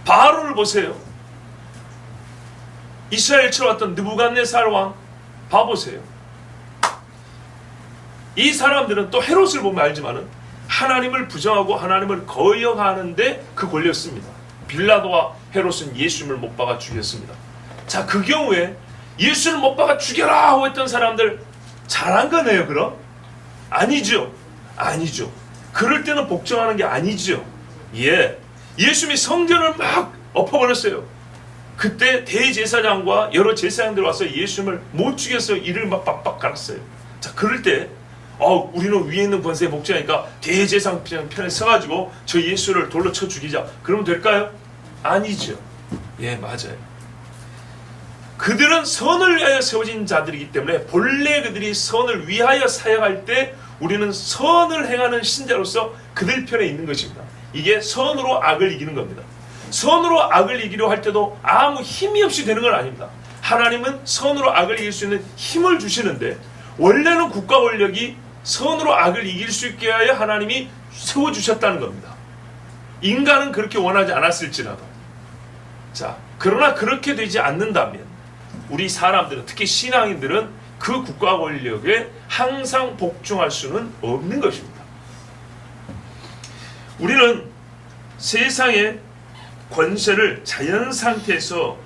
바로를 보세요. 이스라엘 쳐왔던 느부갓네살 왕 봐보세요. 이 사람들은 또 헤롯을 보면 알지만은 하나님을 부정하고 하나님을 거역하는데 그 권력을 씁니다. 빌라도와 헤롯은 예수님을 못 박아 죽였습니다. 자, 그 경우에 예수를 못 박아 죽여라 하고 했던 사람들 잘한 거네요, 그럼? 아니죠. 아니죠. 그럴 때는 복종하는 게 아니죠. 예. 예수님이 성전을 막 엎어버렸어요. 그때 대제사장과 여러 제사장들 와서 예수님을 못 죽여서 이를 막 빡빡 갈았어요. 자, 그럴 때 우리는 위에 있는 권세에 복종하니까 대제사장 편에 서가지고 저 예수를 돌로 쳐 죽이자. 그러면 될까요? 아니죠. 예, 맞아요. 그들은 선을 위하여 세워진 자들이기 때문에 본래 그들이 선을 위하여 사역할 때 우리는 선을 행하는 신자로서 그들 편에 있는 것입니다. 이게 선으로 악을 이기는 겁니다. 선으로 악을 이기려 할 때도 아무 힘이 없이 되는 건 아닙니다. 하나님은 선으로 악을 이길 수 있는 힘을 주시는데 원래는 국가 권력이 선으로 악을 이길 수 있게 하여 하나님이 세워주셨다는 겁니다. 인간은 그렇게 원하지 않았을지라도. 자, 그러나 그렇게 되지 않는다면 우리 사람들은, 특히 신앙인들은 그 국가 권력에 항상 복종할 수는 없는 것입니다. 우리는 세상의 권세를 자연 상태에서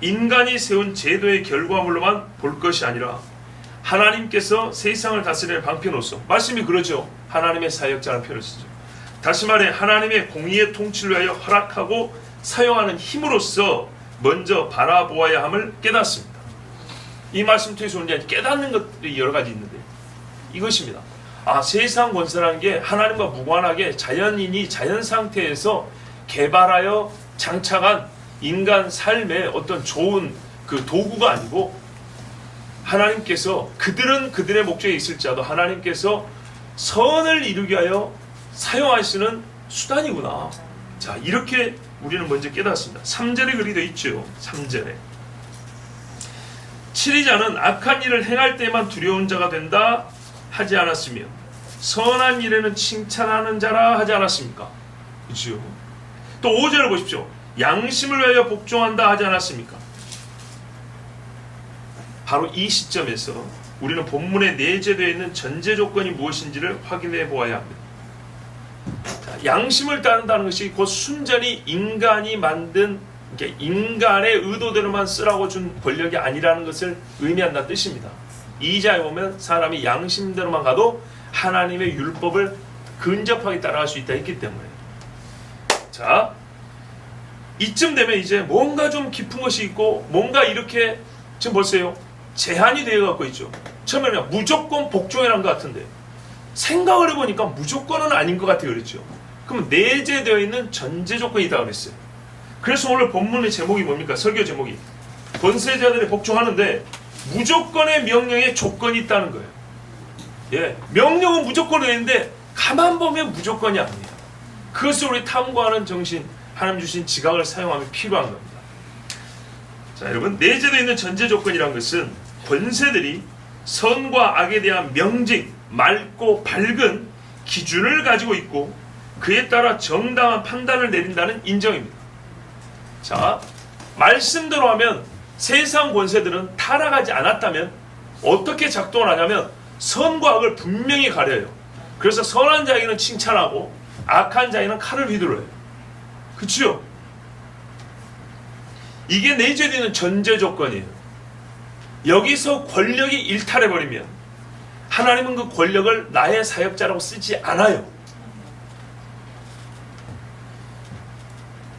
인간이 세운 제도의 결과물로만 볼 것이 아니라 하나님께서 세상을 다스리는 방편으로서, 말씀이 그러죠. 하나님의 사역자라는 표현을 쓰죠. 다시 말해 하나님의 공의의 통치를 위하여 허락하고 사용하는 힘으로써 먼저 바라보아야 함을 깨닫습니다. 이 말씀 통해서 우리가 깨닫는 것들이 여러 가지 있는데 이것입니다. 세상 권세라는 게 하나님과 무관하게 자연인이 자연 상태에서 개발하여 장착한 인간 삶의 어떤 좋은 그 도구가 아니고 하나님께서 그들은 그들의 목적에 있을지라도 하나님께서 선을 이루기 위하여 사용하시는 수단이구나. 자, 이렇게 우리는 먼저 깨닫습니다. 3절에 그리 되어 있죠. 3절에 7위자는 악한 일을 행할 때만 두려운 자가 된다 하지 않았으며 선한 일에는 칭찬하는 자라 하지 않았습니까? 그렇죠. 또 5절을 보십시오. 양심을 위하여 복종한다 하지 않았습니까? 바로 이 시점에서 우리는 본문에 내재되어 있는 전제 조건이 무엇인지를 확인해 보아야 합니다. 자, 양심을 따른다는 것이 곧 순전히 인간이 만든 인간의 의도대로만 쓰라고 준 권력이 아니라는 것을 의미한다는 뜻입니다. 2장에 보면 사람이 양심대로만 가도 하나님의 율법을 근접하게 따라갈 수 있다 했기 때문에, 자, 이쯤 되면 이제 뭔가 좀 깊은 것이 있고 뭔가 이렇게 지금 보세요. 제한이 되어 갖고 있죠. 처음에는 무조건 복종이란 것 같은데 생각을 해보니까 무조건은 아닌 것 같아요. 그랬죠. 그럼 내재되어 있는 전제 조건이 있다고 그랬어요. 그래서 오늘 본문의 제목이 뭡니까? 설교 제목이 권세자들이 복종하는데 무조건의 명령에 조건이 있다는 거예요. 예, 명령은 무조건이 있는데 가만 보면 무조건이 아니에요. 그것을 우리 탐구하는 정신, 하나님 주신 지각을 사용하면 필요한 겁니다. 자, 여러분, 내재되어 있는 전제 조건이란 것은 권세들이 선과 악에 대한 명직, 맑고 밝은 기준을 가지고 있고 그에 따라 정당한 판단을 내린다는 인정입니다. 자, 말씀대로 하면 세상 권세들은 타락하지 않았다면 어떻게 작동을 하냐면 선과 악을 분명히 가려요. 그래서 선한 자에게는 칭찬하고 악한 자에게는 칼을 휘둘러요. 그치요? 이게 내재되는 전제 조건이에요. 여기서 권력이 일탈해버리면 하나님은 그 권력을 나의 사역자라고 쓰지 않아요.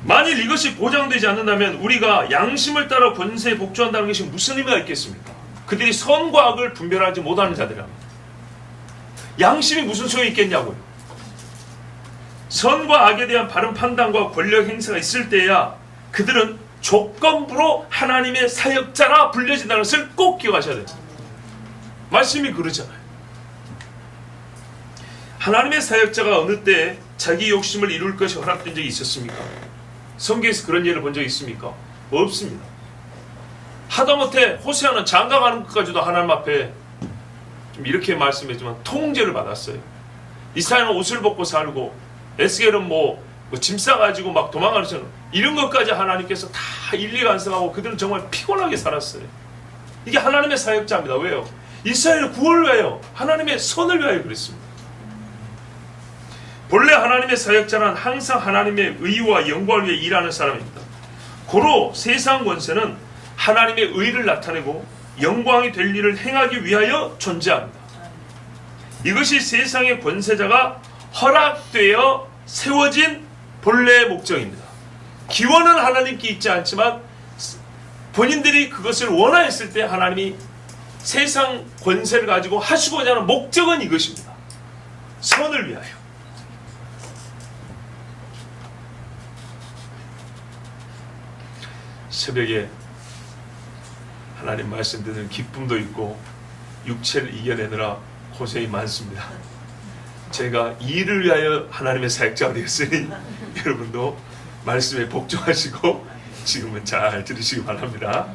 만일 이것이 보장되지 않는다면 우리가 양심을 따라 권세에 복종한다는 것이 무슨 의미가 있겠습니까? 그들이 선과 악을 분별하지 못하는 자들이랍니다. 양심이 무슨 소용이 있겠냐고요. 선과 악에 대한 바른 판단과 권력 행사가 있을 때야 그들은 조건부로 하나님의 사역자라 불려진다는 것을 꼭 기억하셔야 돼요. 말씀이 그러잖아요. 하나님의 사역자가 어느 때 자기 욕심을 이룰 것이 허락된 적이 있었습니까? 성경에서 그런 예를 본 적이 있습니까? 없습니다. 하다못해 호세아는 장가가는 것까지도 하나님 앞에 좀 이렇게 말씀했지만 통제를 받았어요. 이스라엘은 옷을 벗고 살고 에스겔은 짐 싸가지고 막 도망가는 처럼 이런 것까지 하나님께서 다 일일이 간섭하고 그들은 정말 피곤하게 살았어요. 이게 하나님의 사역자입니다. 왜요? 이스라엘의 구원을 위하여 하나님의 선을 위하여 그랬습니다. 본래 하나님의 사역자는 항상 하나님의 의와 영광을 위해 일하는 사람입니다. 고로 세상 권세는 하나님의 의를 나타내고 영광이 될 일을 행하기 위하여 존재합니다. 이것이 세상의 권세자가 허락되어 세워진 본래의 목적입니다. 기원은 하나님께 있지 않지만 본인들이 그것을 원하였을 때 하나님이 세상 권세를 가지고 하시고자 하는 목적은 이것입니다. 선을 위하여. 새벽에 하나님 말씀 듣는 기쁨도 있고 육체를 이겨내느라 고생이 많습니다. 제가 일을 위하여 하나님의 사역자가 되었으니 여러분도 말씀에 복종하시고 지금은 잘 들으시기 바랍니다.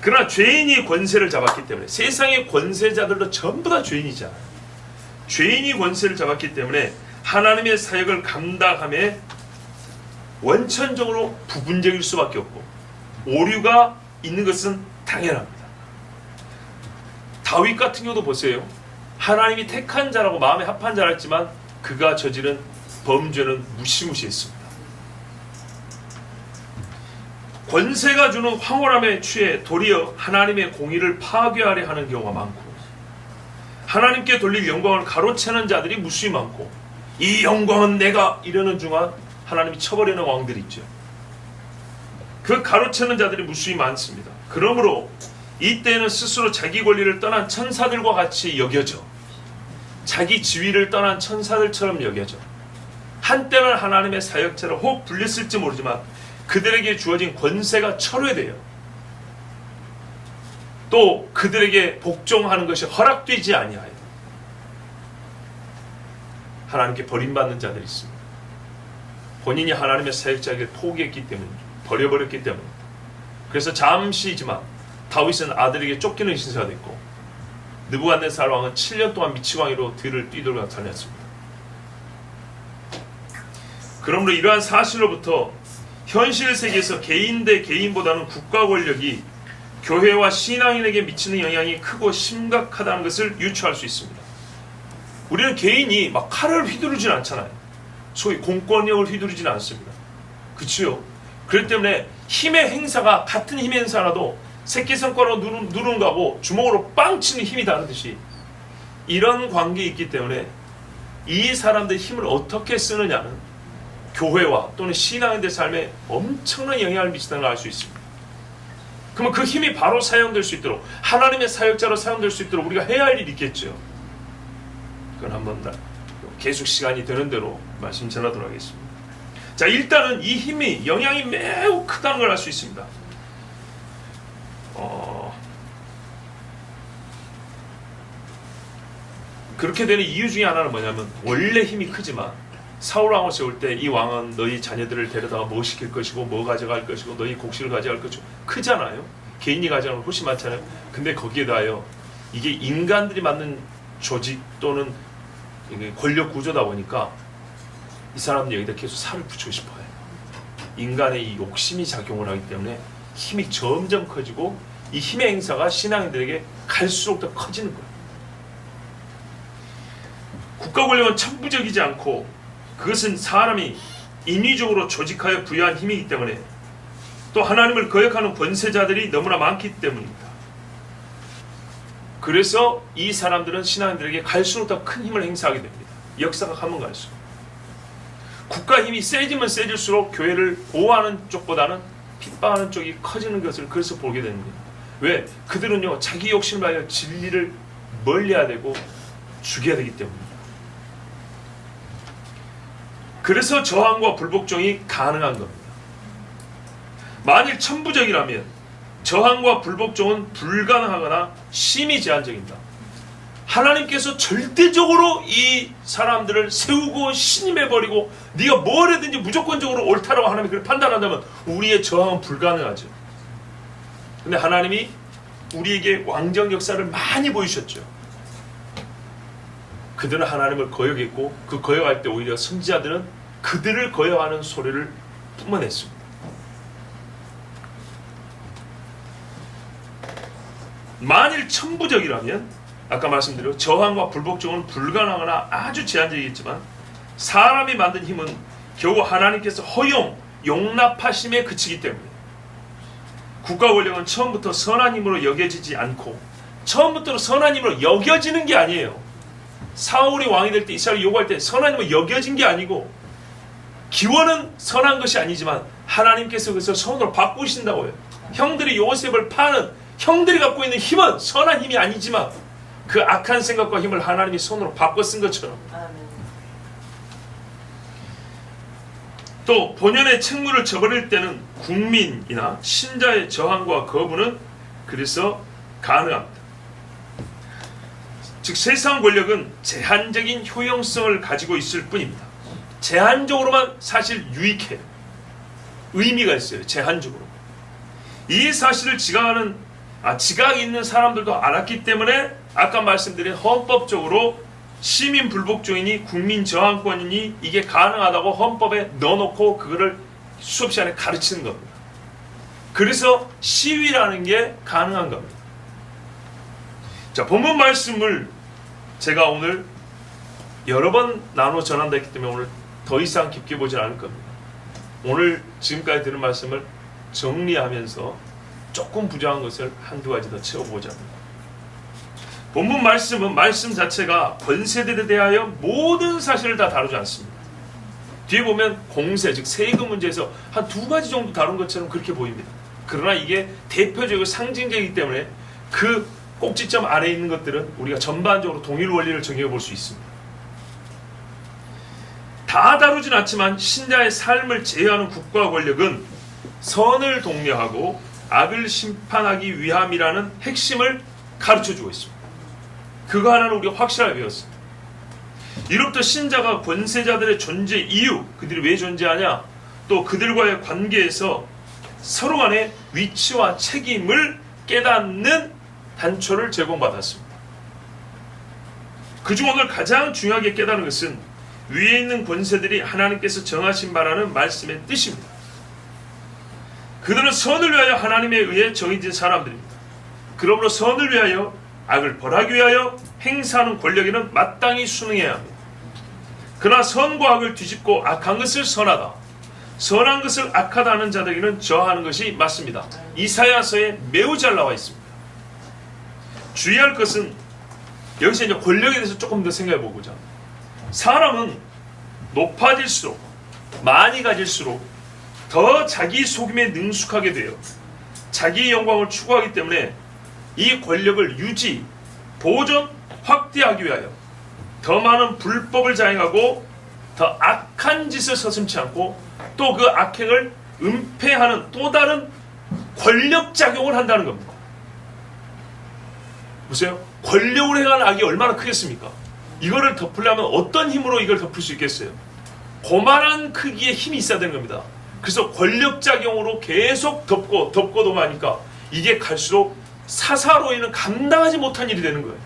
그러나 죄인이 권세를 잡았기 때문에 세상의 권세자들도 전부 다 죄인이잖아요. 죄인이 권세를 잡았기 때문에 하나님의 사역을 감당함에 원천적으로 부분적일 수밖에 없고 오류가 있는 것은 당연합니다. 다윗 같은 경우도 보세요. 하나님이 택한 자라고 마음에 합한 자라 했지만 그가 저지른 범죄는 무시무시했습니다. 권세가 주는 황홀함에 취해 도리어 하나님의 공의를 파괴하려 하는 경우가 많고 하나님께 돌릴 영광을 가로채는 자들이 무수히 많고 이 영광은 내가 이러는 중간 하나님이 쳐버리는 왕들이 있죠. 그 가로채는 자들이 무수히 많습니다. 그러므로 이때는 스스로 자기 권리를 떠난 천사들과 같이 여겨져 자기 지위를 떠난 천사들처럼 여겨져 한때는 하나님의 사역자로 혹 불렸을지 모르지만 그들에게 주어진 권세가 철회돼요. 또 그들에게 복종하는 것이 허락되지 아니하여 하나님께 버림받는 자들이 있습니다. 본인이 하나님의 사역자에게 포기했기 때문에, 버려버렸기 때문에. 그래서 잠시지만 다윗은 아들에게 쫓기는 신세가 됐고, 느부갓네살 왕은 7년 동안 미치광이로 들을 뛰돌아 다녔습니다. 그러므로 이러한 사실로부터 현실 세계에서 개인 대 개인보다는 국가 권력이 교회와 신앙인에게 미치는 영향이 크고 심각하다는 것을 유추할 수 있습니다. 우리는 개인이 막 칼을 휘두르진 않잖아요. 소위 공권력을 휘두르진 않습니다. 그치요? 그렇기 때문에 힘의 행사가 같은 힘의 행사라도 새끼손가락으로 누르는 거하고 주먹으로 빵 치는 힘이 다르듯이 이런 관계가 있기 때문에 이 사람들의 힘을 어떻게 쓰느냐는 교회와 또는 신앙인들 삶에 엄청난 영향을 미친다는 걸 알 수 있습니다. 그러면 그 힘이 바로 사용될 수 있도록, 하나님의 사역자로 사용될 수 있도록 우리가 해야 할 일이 있겠죠. 그건 한번 계속 시간이 되는 대로 말씀 전하도록 하겠습니다. 자, 일단은 이 힘이 영향이 매우 크다는 걸 알 수 있습니다. 그렇게 되는 이유 중에 하나는 뭐냐면, 원래 힘이 크지만 사울 왕을 세울 때 이 왕은 너희 자녀들을 데려다가 뭐 시킬 것이고 뭐 가져갈 것이고 너희 곡식을 가져갈 것이고 크잖아요. 개인이 가져가는 건 훨씬 많잖아요. 근데 거기에다요, 이게 인간들이 만든 조직 또는 권력 구조다 보니까 이 사람들이 여기다 계속 살을 붙이고 싶어요. 인간의 이 욕심이 작용을 하기 때문에 힘이 점점 커지고 이 힘의 행사가 신앙인들에게 갈수록 더 커지는 거예요. 국가 권력은 천부적이지 않고 그것은 사람이 인위적으로 조직하여 부여한 힘이기 때문에, 또 하나님을 거역하는 권세자들이 너무나 많기 때문입니다. 그래서 이 사람들은 신앙인들에게 갈수록 더 큰 힘을 행사하게 됩니다. 역사가 가면 갈수록. 국가 힘이 세지면 세질수록 교회를 보호하는 쪽보다는 핍박하는 쪽이 커지는 것을 그래서 보게 됩니다. 왜? 그들은요, 자기 욕심을 하여 진리를 멀리해야 되고 죽여야 되기 때문입니다. 그래서 저항과 불복종이 가능한 겁니다. 만일 천부적이라면 저항과 불복종은 불가능하거나 심히 제한적입니다. 하나님께서 절대적으로 이 사람들을 세우고 신임해버리고 네가 뭘 해든지 무조건적으로 옳다라고 하나님이 그렇게 판단한다면 우리의 저항은 불가능하죠. 근데 하나님이 우리에게 왕정 역사를 많이 보이셨죠. 그들은 하나님을 거역했고 그 거역할 때 오히려 선지자들은 그들을 거역하는 소리를 뿜어냈습니다. 만일 천부적이라면 아까 말씀드린 저항과 불복종은 불가능하거나 아주 제한적이겠지만, 사람이 만든 힘은 겨우 하나님께서 용납하심에 그치기 때문에 국가 권력은 처음부터 선한 힘으로 여겨지지 않고, 처음부터 선한 힘으로 여겨지는 게 아니에요. 사울이 왕이 될 때 이스라엘이 요구할 때 선한 힘으로 여겨진 게 아니고, 기원은 선한 것이 아니지만 하나님께서 그것을 선으로 바꾸신다고요. 형들이 요셉을 파는 형들이 갖고 있는 힘은 선한 힘이 아니지만 그 악한 생각과 힘을 하나님이 손으로 바꿔 쓴 것처럼, 또 본연의 책무를 저버릴 때는 국민이나 신자의 저항과 거부는 그래서 가능합니다. 즉 세상 권력은 제한적인 효용성을 가지고 있을 뿐입니다. 제한적으로만 사실 유익해요. 의미가 있어요. 제한적으로. 이 사실을 지각 있는 사람들도 알았기 때문에 아까 말씀드린 헌법적으로 시민 불복종이니 국민 저항권이니 이게 가능하다고 헌법에 넣어놓고 그거를 수업 시간에 가르치는 겁니다. 그래서 시위라는 게 가능한 겁니다. 자, 본문 말씀을 제가 오늘 여러 번 나눠 전한다 했기 때문에 오늘 더 이상 깊게 보지 않을 겁니다. 오늘 지금까지 들은 말씀을 정리하면서 조금 부족한 것을 한두 가지 더 채워보고자 합니다. 본문 말씀은 말씀 자체가 권세들에 대하여 모든 사실을 다 다루지 않습니다. 뒤에 보면 공세, 즉 세금 문제에서 한 두 가지 정도 다룬 것처럼 그렇게 보입니다. 그러나 이게 대표적이고 상징적이기 때문에 그 꼭지점 아래에 있는 것들은 우리가 전반적으로 동일 원리를 적용해 볼 수 있습니다. 다 다루진 않지만 신자의 삶을 제어하는 국가 권력은 선을 독려하고 악을 심판하기 위함이라는 핵심을 가르쳐주고 있습니다. 그거 하나는 우리가 확실하게 배웠습니다. 이로부터 신자가 권세자들의 존재 이유, 그들이 왜 존재하냐, 또 그들과의 관계에서 서로 간의 위치와 책임을 깨닫는 단초를 제공받았습니다. 그중 오늘 가장 중요하게 깨닫는 것은 위에 있는 권세들이 하나님께서 정하신 바라는 말씀의 뜻입니다. 그들은 선을 위하여 하나님에 의해 정해진 사람들입니다. 그러므로 선을 위하여 악을 벌하기 위하여 행사하는 권력에는 마땅히 순응해야 합니다. 그러나 선과 악을 뒤집고 악한 것을 선하다, 선한 것을 악하다 하는 자들에게는 저하는 것이 맞습니다. 이사야서에 매우 잘 나와 있습니다. 주의할 것은 여기서 이제 권력에 대해서 조금 더 생각해 보고자. 사람은 높아질수록, 많이 가질수록 더 자기 속임에 능숙하게 되어 자기의 영광을 추구하기 때문에 이 권력을 유지, 보존, 확대하기 위하여 더 많은 불법을 자행하고 더 악한 짓을 서슴지 않고 또 그 악행을 은폐하는 또 다른 권력작용을 한다는 겁니다. 보세요. 권력으로 행하는 악이 얼마나 크겠습니까? 이거를 덮으려면 어떤 힘으로 이걸 덮을 수 있겠어요? 고만한 크기의 힘이 있어야 되는 겁니다. 그래서 권력작용으로 계속 덮고 도마니까 이게 갈수록 사사로이는 감당하지 못한 일이 되는 거예요.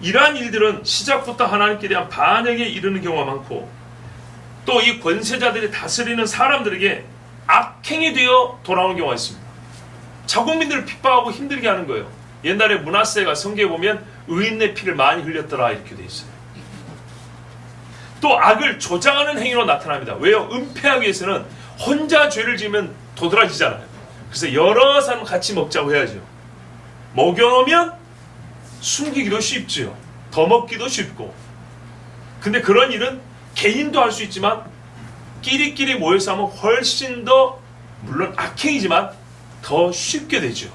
이러한 일들은 시작부터 하나님께 대한 반역에 이르는 경우가 많고 또 이 권세자들이 다스리는 사람들에게 악행이 되어 돌아오는 경우가 있습니다. 자국민들을 핍박하고 힘들게 하는 거예요. 옛날에 므낫세가 성경에 보면 의인의 피를 많이 흘렸더라 이렇게 돼 있어요. 또 악을 조장하는 행위로 나타납니다. 왜요? 은폐하기 위해서는 혼자 죄를 지으면 도드라지잖아요. 그래서 여러 사람 같이 먹자고 해야죠. 먹여놓으면 숨기기도 쉽죠. 더 먹기도 쉽고. 근데 그런 일은 개인도 할 수 있지만 끼리끼리 모여서 하면 훨씬 더, 물론 악행이지만 더 쉽게 되죠.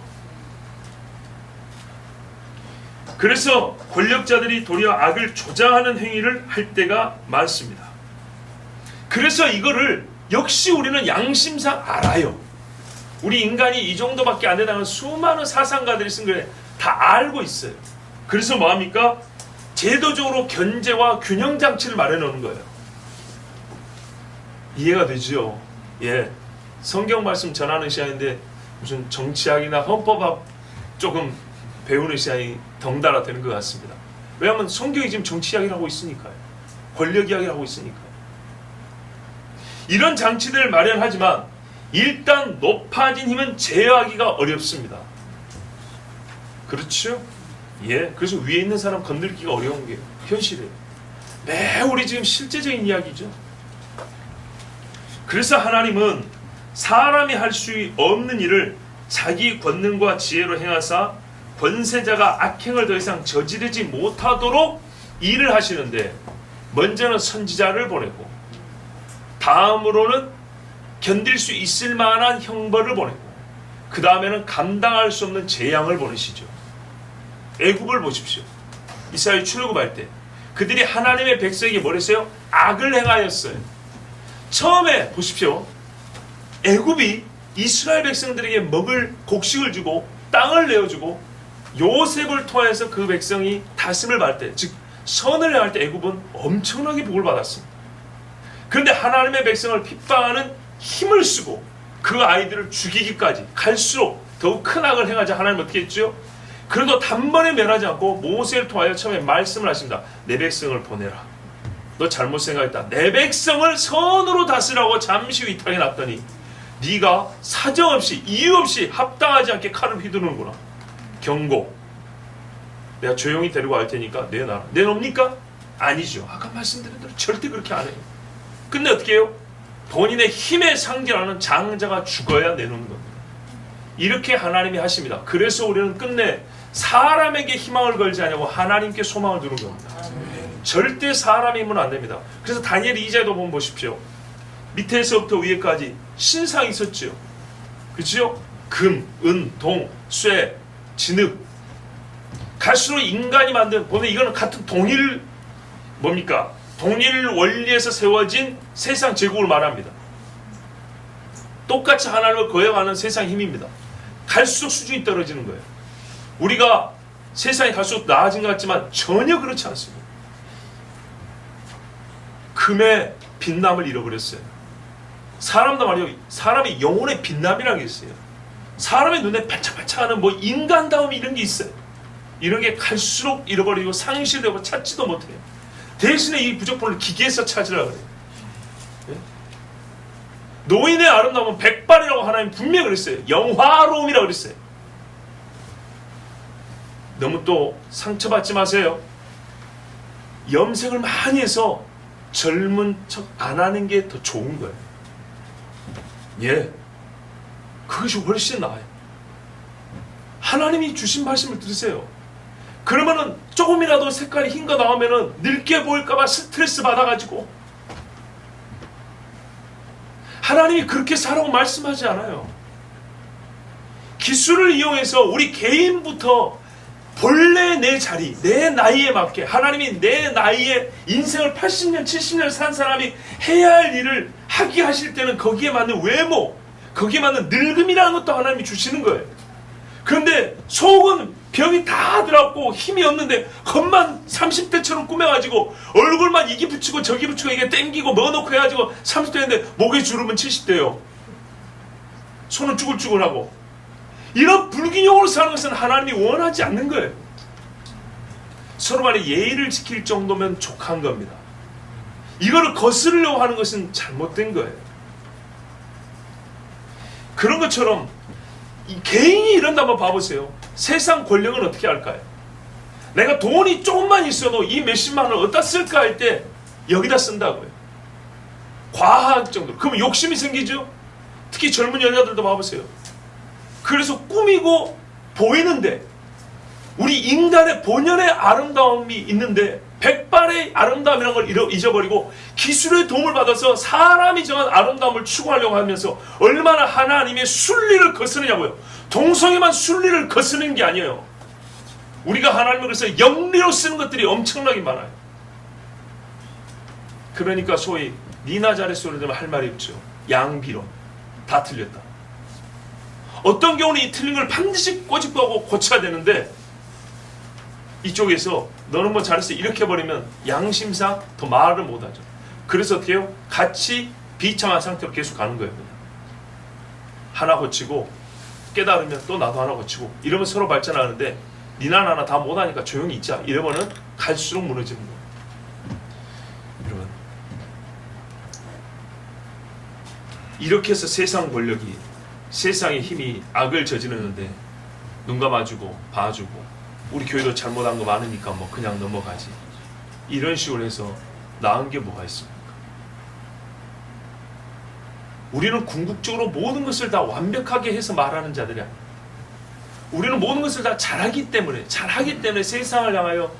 그래서 권력자들이 도리어 악을 조장하는 행위를 할 때가 많습니다. 그래서 이거를 역시 우리는 양심상 알아요. 우리 인간이 이 정도밖에 안 된다는 수많은 사상가들이 쓴 글에 다 알고 있어요. 그래서 뭐합니까? 제도적으로 견제와 균형 장치를 마련해 놓는 거예요. 이해가 되죠? 예. 성경 말씀 전하는 시간인데 무슨 정치학이나 헌법학 조금 배우는 시간이 덩달아 되는 것 같습니다. 왜냐하면 성경이 지금 정치 이야기를 하고 있으니까요. 권력 이야기를 하고 있으니까요. 이런 장치들을 마련하지만 일단 높아진 힘은 제어하기가 어렵습니다. 그렇죠? 예. 그래서 위에 있는 사람 건들기가 어려운 게 현실이에요. 매우 우리 지금 실제적인 이야기죠. 그래서 하나님은 사람이 할 수 없는 일을 자기 권능과 지혜로 행하사 권세자가 악행을 더 이상 저지르지 못하도록 일을 하시는데 먼저는 선지자를 보내고 다음으로는 견딜 수 있을 만한 형벌을 보내고 그 다음에는 감당할 수 없는 재앙을 보내시죠. 애굽을 보십시오. 이스라엘 출애굽할 때 그들이 하나님의 백성에게 뭘 했어요? 악을 행하였어요. 처음에 보십시오. 애굽이 이스라엘 백성들에게 먹을 곡식을 주고 땅을 내어주고 요셉을 통해서 그 백성이 다스림을 받을 때, 즉 선을 행할 때 애굽은 엄청나게 복을 받았습니다. 그런데 하나님의 백성을 핍박하는 힘을 쓰고 그 아이들을 죽이기까지 갈수록 더욱 큰 악을 행하자 하나님은 어떻게 했죠? 그래도 단번에 멸하지 않고 모세를 통하여 처음에 말씀을 하십니다. 내 백성을 보내라. 너 잘못 생각했다. 내 백성을 선으로 다스리라고 잠시 위탁해 놨더니 네가 사정없이 이유 없이 합당하지 않게 칼을 휘두르는구나. 경고. 내가 조용히 데리고 갈 테니까 내놔라. 내놓습니까? 아니죠. 아까 말씀드린 대로 절대 그렇게 안 해요. 근데 어떻게 해요? 본인의 힘의 상징하는 장자가 죽어야 내놓는 겁니다. 이렇게 하나님이 하십니다. 그래서 우리는 끝내 사람에게 희망을 걸지 않냐고 하나님께 소망을 두는 겁니다. 절대 사람의 힘은 안 됩니다. 그래서 다니엘 2장에도 보면 보십시오. 밑에서부터 위에까지 신상이 있었죠. 그렇죠? 금, 은, 동, 쇠, 진흙. 갈수록 인간이 만든, 보면 이거는 같은 동일 뭡니까? 동일 원리에서 세워진 세상 제국을 말합니다. 똑같이 하나님을 거역하는 세상 힘입니다. 갈수록 수준이 떨어지는 거예요. 우리가 세상이 갈수록 나아진 것 같지만 전혀 그렇지 않습니다. 금의 빛남을 잃어버렸어요. 사람도 말이요, 사람의 영혼의 빛남이라는 게 있어요. 사람의 눈에 반짝반짝하는 뭐 인간다움 이런 게 있어요. 이런 게 갈수록 잃어버리고 상실되고 찾지도 못해요. 대신에 이 부족분을 기계에서 찾으라 그래요. 네? 노인의 아름다움은 백발이라고 하나님 분명히 그랬어요. 영화로움이라고 그랬어요. 너무 또 상처받지 마세요. 염색을 많이 해서 젊은 척 안 하는 게 더 좋은 거예요. 예, 그것이 훨씬 나아요. 하나님이 주신 말씀을 들으세요. 그러면은 조금이라도 색깔이 흰 거 나오면은 늙게 보일까봐 스트레스 받아가지고, 하나님이 그렇게 살라고 말씀하지 않아요. 기술을 이용해서 우리 개인부터 본래 내 자리, 내 나이에 맞게, 하나님이 내 나이에 인생을 80년, 70년 산 사람이 해야 할 일을 하게 하실 때는 거기에 맞는 외모, 거기에 맞는 늙음이라는 것도 하나님이 주시는 거예요. 그런데 속은 병이 다 들었고 힘이 없는데 겉만 30대처럼 꾸며가지고 얼굴만 이기 붙이고 저기 붙이고 이게 땡기고 넣어놓고 해가지고 30대인데 목에 주름은 70대요. 손은 쭈글쭈글하고. 이런 불균형으로 사는 것은 하나님이 원하지 않는 거예요. 서로 간에 예의를 지킬 정도면 족한 겁니다. 이거를 거스르려고 하는 것은 잘못된 거예요. 그런 것처럼 이 개인이 이런다 한번 봐보세요. 세상 권력은 어떻게 할까요? 내가 돈이 조금만 있어도 이 몇십만 원을 어디다 쓸까 할 때 여기다 쓴다고요. 과학 정도로. 그러면 욕심이 생기죠? 특히 젊은 여자들도 봐보세요. 그래서 꾸미고 보이는데, 우리 인간의 본연의 아름다움이 있는데 백발의 아름다움이라는 걸 잊어버리고 기술의 도움을 받아서 사람이 정한 아름다움을 추구하려고 하면서 얼마나 하나님의 순리를 거스르냐고요. 동성애만 순리를 거스르는 게 아니에요. 우리가 하나님을 그래서 영리로 쓰는 것들이 엄청나게 많아요. 그러니까 소위 니나 자레 소리 들으면 할 말이 없죠. 양비론. 다 틀렸다. 어떤 경우는 이 틀린 걸 반드시 꼬집고 고쳐야 되는데, 이쪽에서 너는 뭐 잘했어 이렇게 해버리면 양심상 더 말을 못하죠. 그래서 어떻게 해요? 같이 비참한 상태로 계속 가는 거예요. 그냥. 하나 고치고 깨달으면 또 나도 하나 고치고 이러면 서로 발전하는데, 니나 나나 다 못하니까 조용히 있자 이러면은 갈수록 무너지는 거예요. 여러분, 이렇게 해서 세상 권력이, 세상의 힘이 악을 저지르는데 눈 감아주고 봐주고, 우리 교회도 잘못한 거 많으니까 뭐 그냥 넘어가지, 이런 식으로 해서 나은 게 뭐가 있습니까? 우리는 궁극적으로 모든 것을 다 완벽하게 해서 말하는 자들이 아니에요. 우리는 모든 것을 다 잘하기 때문에 세상을 향하여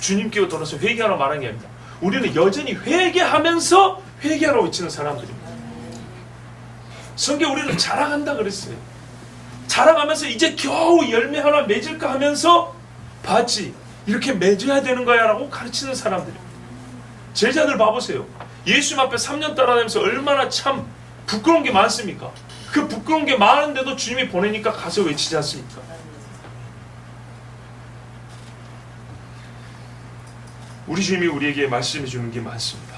주님께로 돌아서 회개하러 말하는 게 아닙니다. 우리는 여전히 회개하면서 회개하러 외치는 사람들입니다. 성경 우리는 자라간다 그랬어요. 자라가면서 이제 겨우 열매 하나 맺을까 하면서 봤지, 이렇게 맺어야 되는 거야 라고 가르치는 사람들입니다. 제자들 봐보세요. 예수님 앞에 3년 따라다니면서 얼마나 참 부끄러운 게 많습니까? 그 부끄러운 게 많은데도 주님이 보내니까 가서 외치지 않습니까? 우리 주님이 우리에게 말씀해 주는 게 많습니다.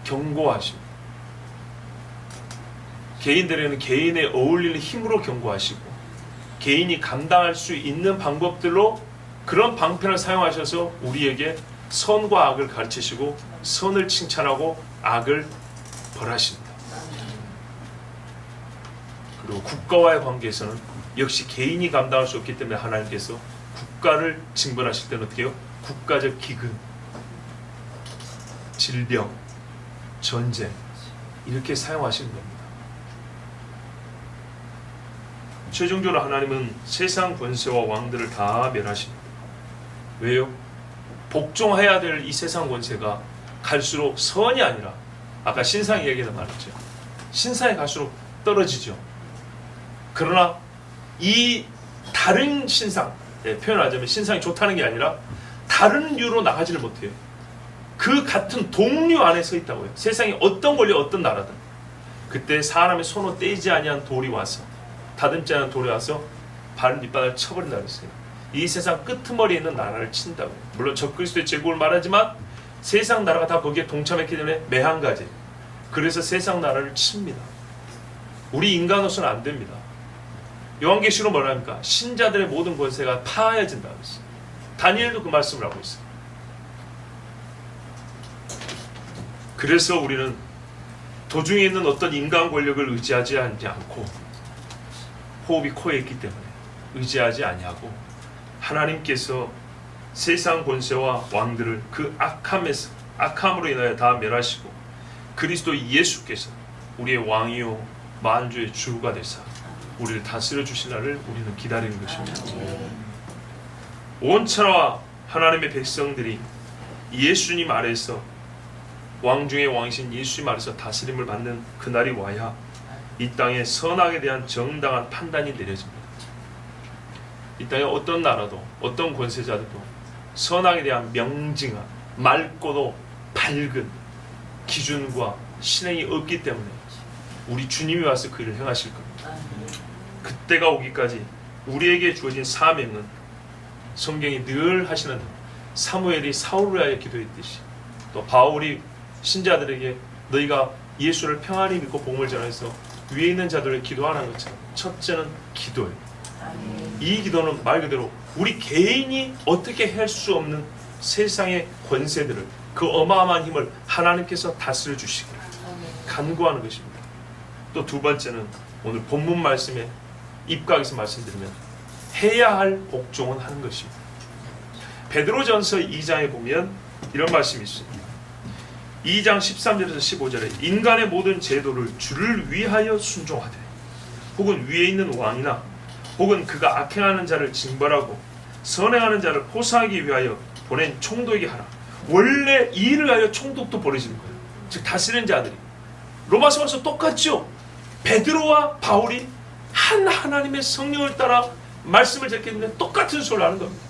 경고하십니다. 개인들에는 개인에 어울리는 힘으로 경고하시고, 개인이 감당할 수 있는 방법들로 그런 방편을 사용하셔서 우리에게 선과 악을 가르치시고 선을 칭찬하고 악을 벌하십니다. 그리고 국가와의 관계에서는 역시 개인이 감당할 수 없기 때문에 하나님께서 국가를 징벌하실 때는 어떻게 해요? 국가적 기근, 질병, 전쟁, 이렇게 사용하시는 겁니다. 최종적으로 하나님은 세상 권세와 왕들을 다 멸하십니다. 왜요? 복종해야 될 이 세상 권세가 갈수록 선이 아니라, 아까 신상 얘기도 말했죠. 신상이 갈수록 떨어지죠. 그러나 이 다른 신상, 표현하자면 신상이 좋다는 게 아니라 다른 류로 나가지를 못해요. 그 같은 동류 안에 서 있다고요. 세상에 어떤 권리, 어떤 나라든. 그때 사람의 손으로 떼지 아니한 돌이 와서, 다듬지 않은 돌이 와서 발 밑바닥을 쳐버린다 그랬어요. 이 세상 끄트머리에 있는 나라를 친다고. 물론 적그리스도의 제국을 말하지만 세상 나라가 다 거기에 동참했기 때문에 매한가지. 그래서 세상 나라를 칩니다. 우리 인간으로서는 안 됩니다. 요한계시로 뭐랍니까? 신자들의 모든 권세가 파해진다 그랬어요. 다니엘도 그 말씀을 하고 있어요. 그래서 우리는 도중에 있는 어떤 인간 권력을 의지하지 않고, 호흡이 코에 있기 때문에 의지하지 아니하고, 하나님께서 세상 권세와 왕들을 그 악함으로 인하여 다 멸하시고 그리스도 예수께서 우리의 왕이요 만주의 주가 되사 우리를 다스려 주신 날을 우리는 기다리는 것입니다. 온 천하와 하나님의 백성들이 예수님 아래에서, 왕 중의 왕이신 예수님 아래에서 다스림을 받는 그날이 와야 이 땅에 선악에 대한 정당한 판단이 내려집니다. 이 땅에 어떤 나라도 어떤 권세자들도 선악에 대한 명징한 맑고도 밝은 기준과 신행이 없기 때문에 우리 주님이 와서 그 일을 행하실 겁니다. 그때가 오기까지 우리에게 주어진 사명은 성경이 늘 하시는 사무엘이 사울을 위하여 기도했듯이, 또 바울이 신자들에게 너희가 예수를 평안히 믿고 복음을 전해서 위에 있는 자들을 기도하라는 것처럼 첫째는 기도예요. 이 기도는 말 그대로 우리 개인이 어떻게 할 수 없는 세상의 권세들을, 그 어마어마한 힘을 하나님께서 다스려 주시기를 간구하는 것입니다. 또 두 번째는 오늘 본문 말씀에 입각해서 말씀드리면 해야 할 복종은 하는 것입니다. 베드로전서 2장에 보면 이런 말씀이 있습니다. 2장 13절에서 15절에 인간의 모든 제도를 주를 위하여 순종하되, 혹은 위에 있는 왕이나 혹은 그가 악행하는 자를 징벌하고 선행하는 자를 포사하기 위하여 보낸 총독에게 하라. 원래 이 일을 위하여 총독도 벌어지는 거예요. 즉 다스리는 자들이. 로마서에서 똑같죠. 베드로와 바울이 한 하나님의 성령을 따라 말씀을 전했는데 똑같은 소리를 하는 겁니다.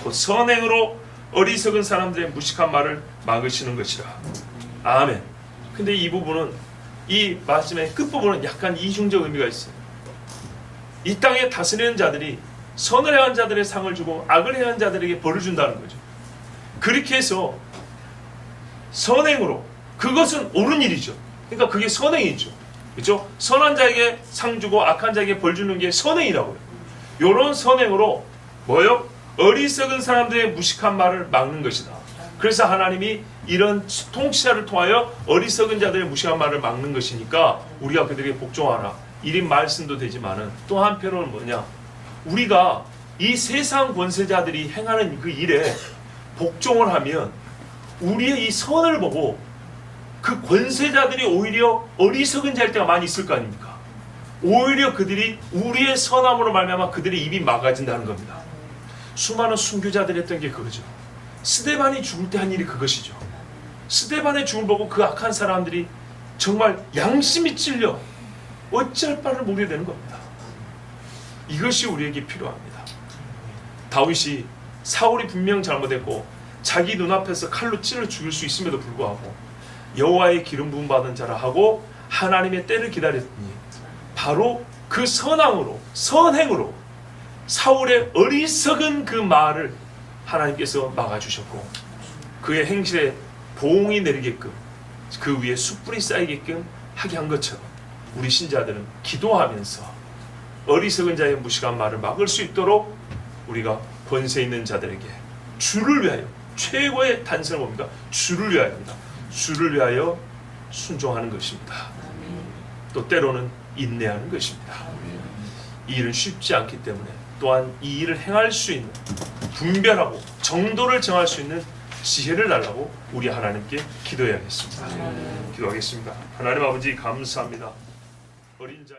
곧 선행으로 어리석은 사람들의 무식한 말을 막으시는 것이라. 아멘. 근데 이 부분은, 이 말씀의 끝부분은 약간 이중적 의미가 있어요. 이 땅에 다스리는 자들이 선을 행한 자들의 상을 주고 악을 행한 자들에게 벌을 준다는 거죠. 그렇게 해서 선행으로, 그것은 옳은 일이죠. 그러니까 그게 선행이죠. 그렇죠? 선한 자에게 상 주고 악한 자에게 벌 주는 게 선행이라고요. 이런 선행으로 뭐요? 어리석은 사람들의 무식한 말을 막는 것이다. 그래서 하나님이 이런 통치자를 통하여 어리석은 자들의 무식한 말을 막는 것이니까 우리가 그들에게 복종하라. 이리 말씀도 되지만은 또 한편으로는 뭐냐? 우리가 이 세상 권세자들이 행하는 그 일에 복종을 하면 우리의 이 선을 보고 그 권세자들이 오히려 어리석은 자일 때가 많이 있을 거 아닙니까? 오히려 그들이 우리의 선함으로 말미암아 그들의 입이 막아진다는 겁니다. 수많은 순교자들이 했던 게 그거죠. 스데반이 죽을 때 한 일이 그것이죠. 스데반의 죽음을 보고 그 악한 사람들이 정말 양심이 찔려 어찌할 바를 모르게 되는 겁니다. 이것이 우리에게 필요합니다. 다윗이 사울이 분명 잘못했고 자기 눈앞에서 칼로 찔러 죽일 수 있음에도 불구하고 여호와의 기름 부음 받은 자라 하고 하나님의 때를 기다렸더니 바로 그 선함으로, 선행으로 사울의 어리석은 그 말을 하나님께서 막아주셨고 그의 행실에 보응이 내리게끔, 그 위에 숯불이 쌓이게끔 하게 한 것처럼 우리 신자들은 기도하면서 어리석은 자의 무식한 말을 막을 수 있도록 우리가 권세 있는 자들에게 주를 위하여, 최고의 단서는 뭡니까? 주를 위하여입니다. 주를 위하여 순종하는 것입니다. 또 때로는 인내하는 것입니다. 이 일은 쉽지 않기 때문에 또한 이 일을 행할 수 있는, 분별하고 정도를 정할 수 있는 지혜를 달라고 우리 하나님께 기도해야겠습니다. 기도하겠습니다. 하나님 아버지 감사합니다. 어린 자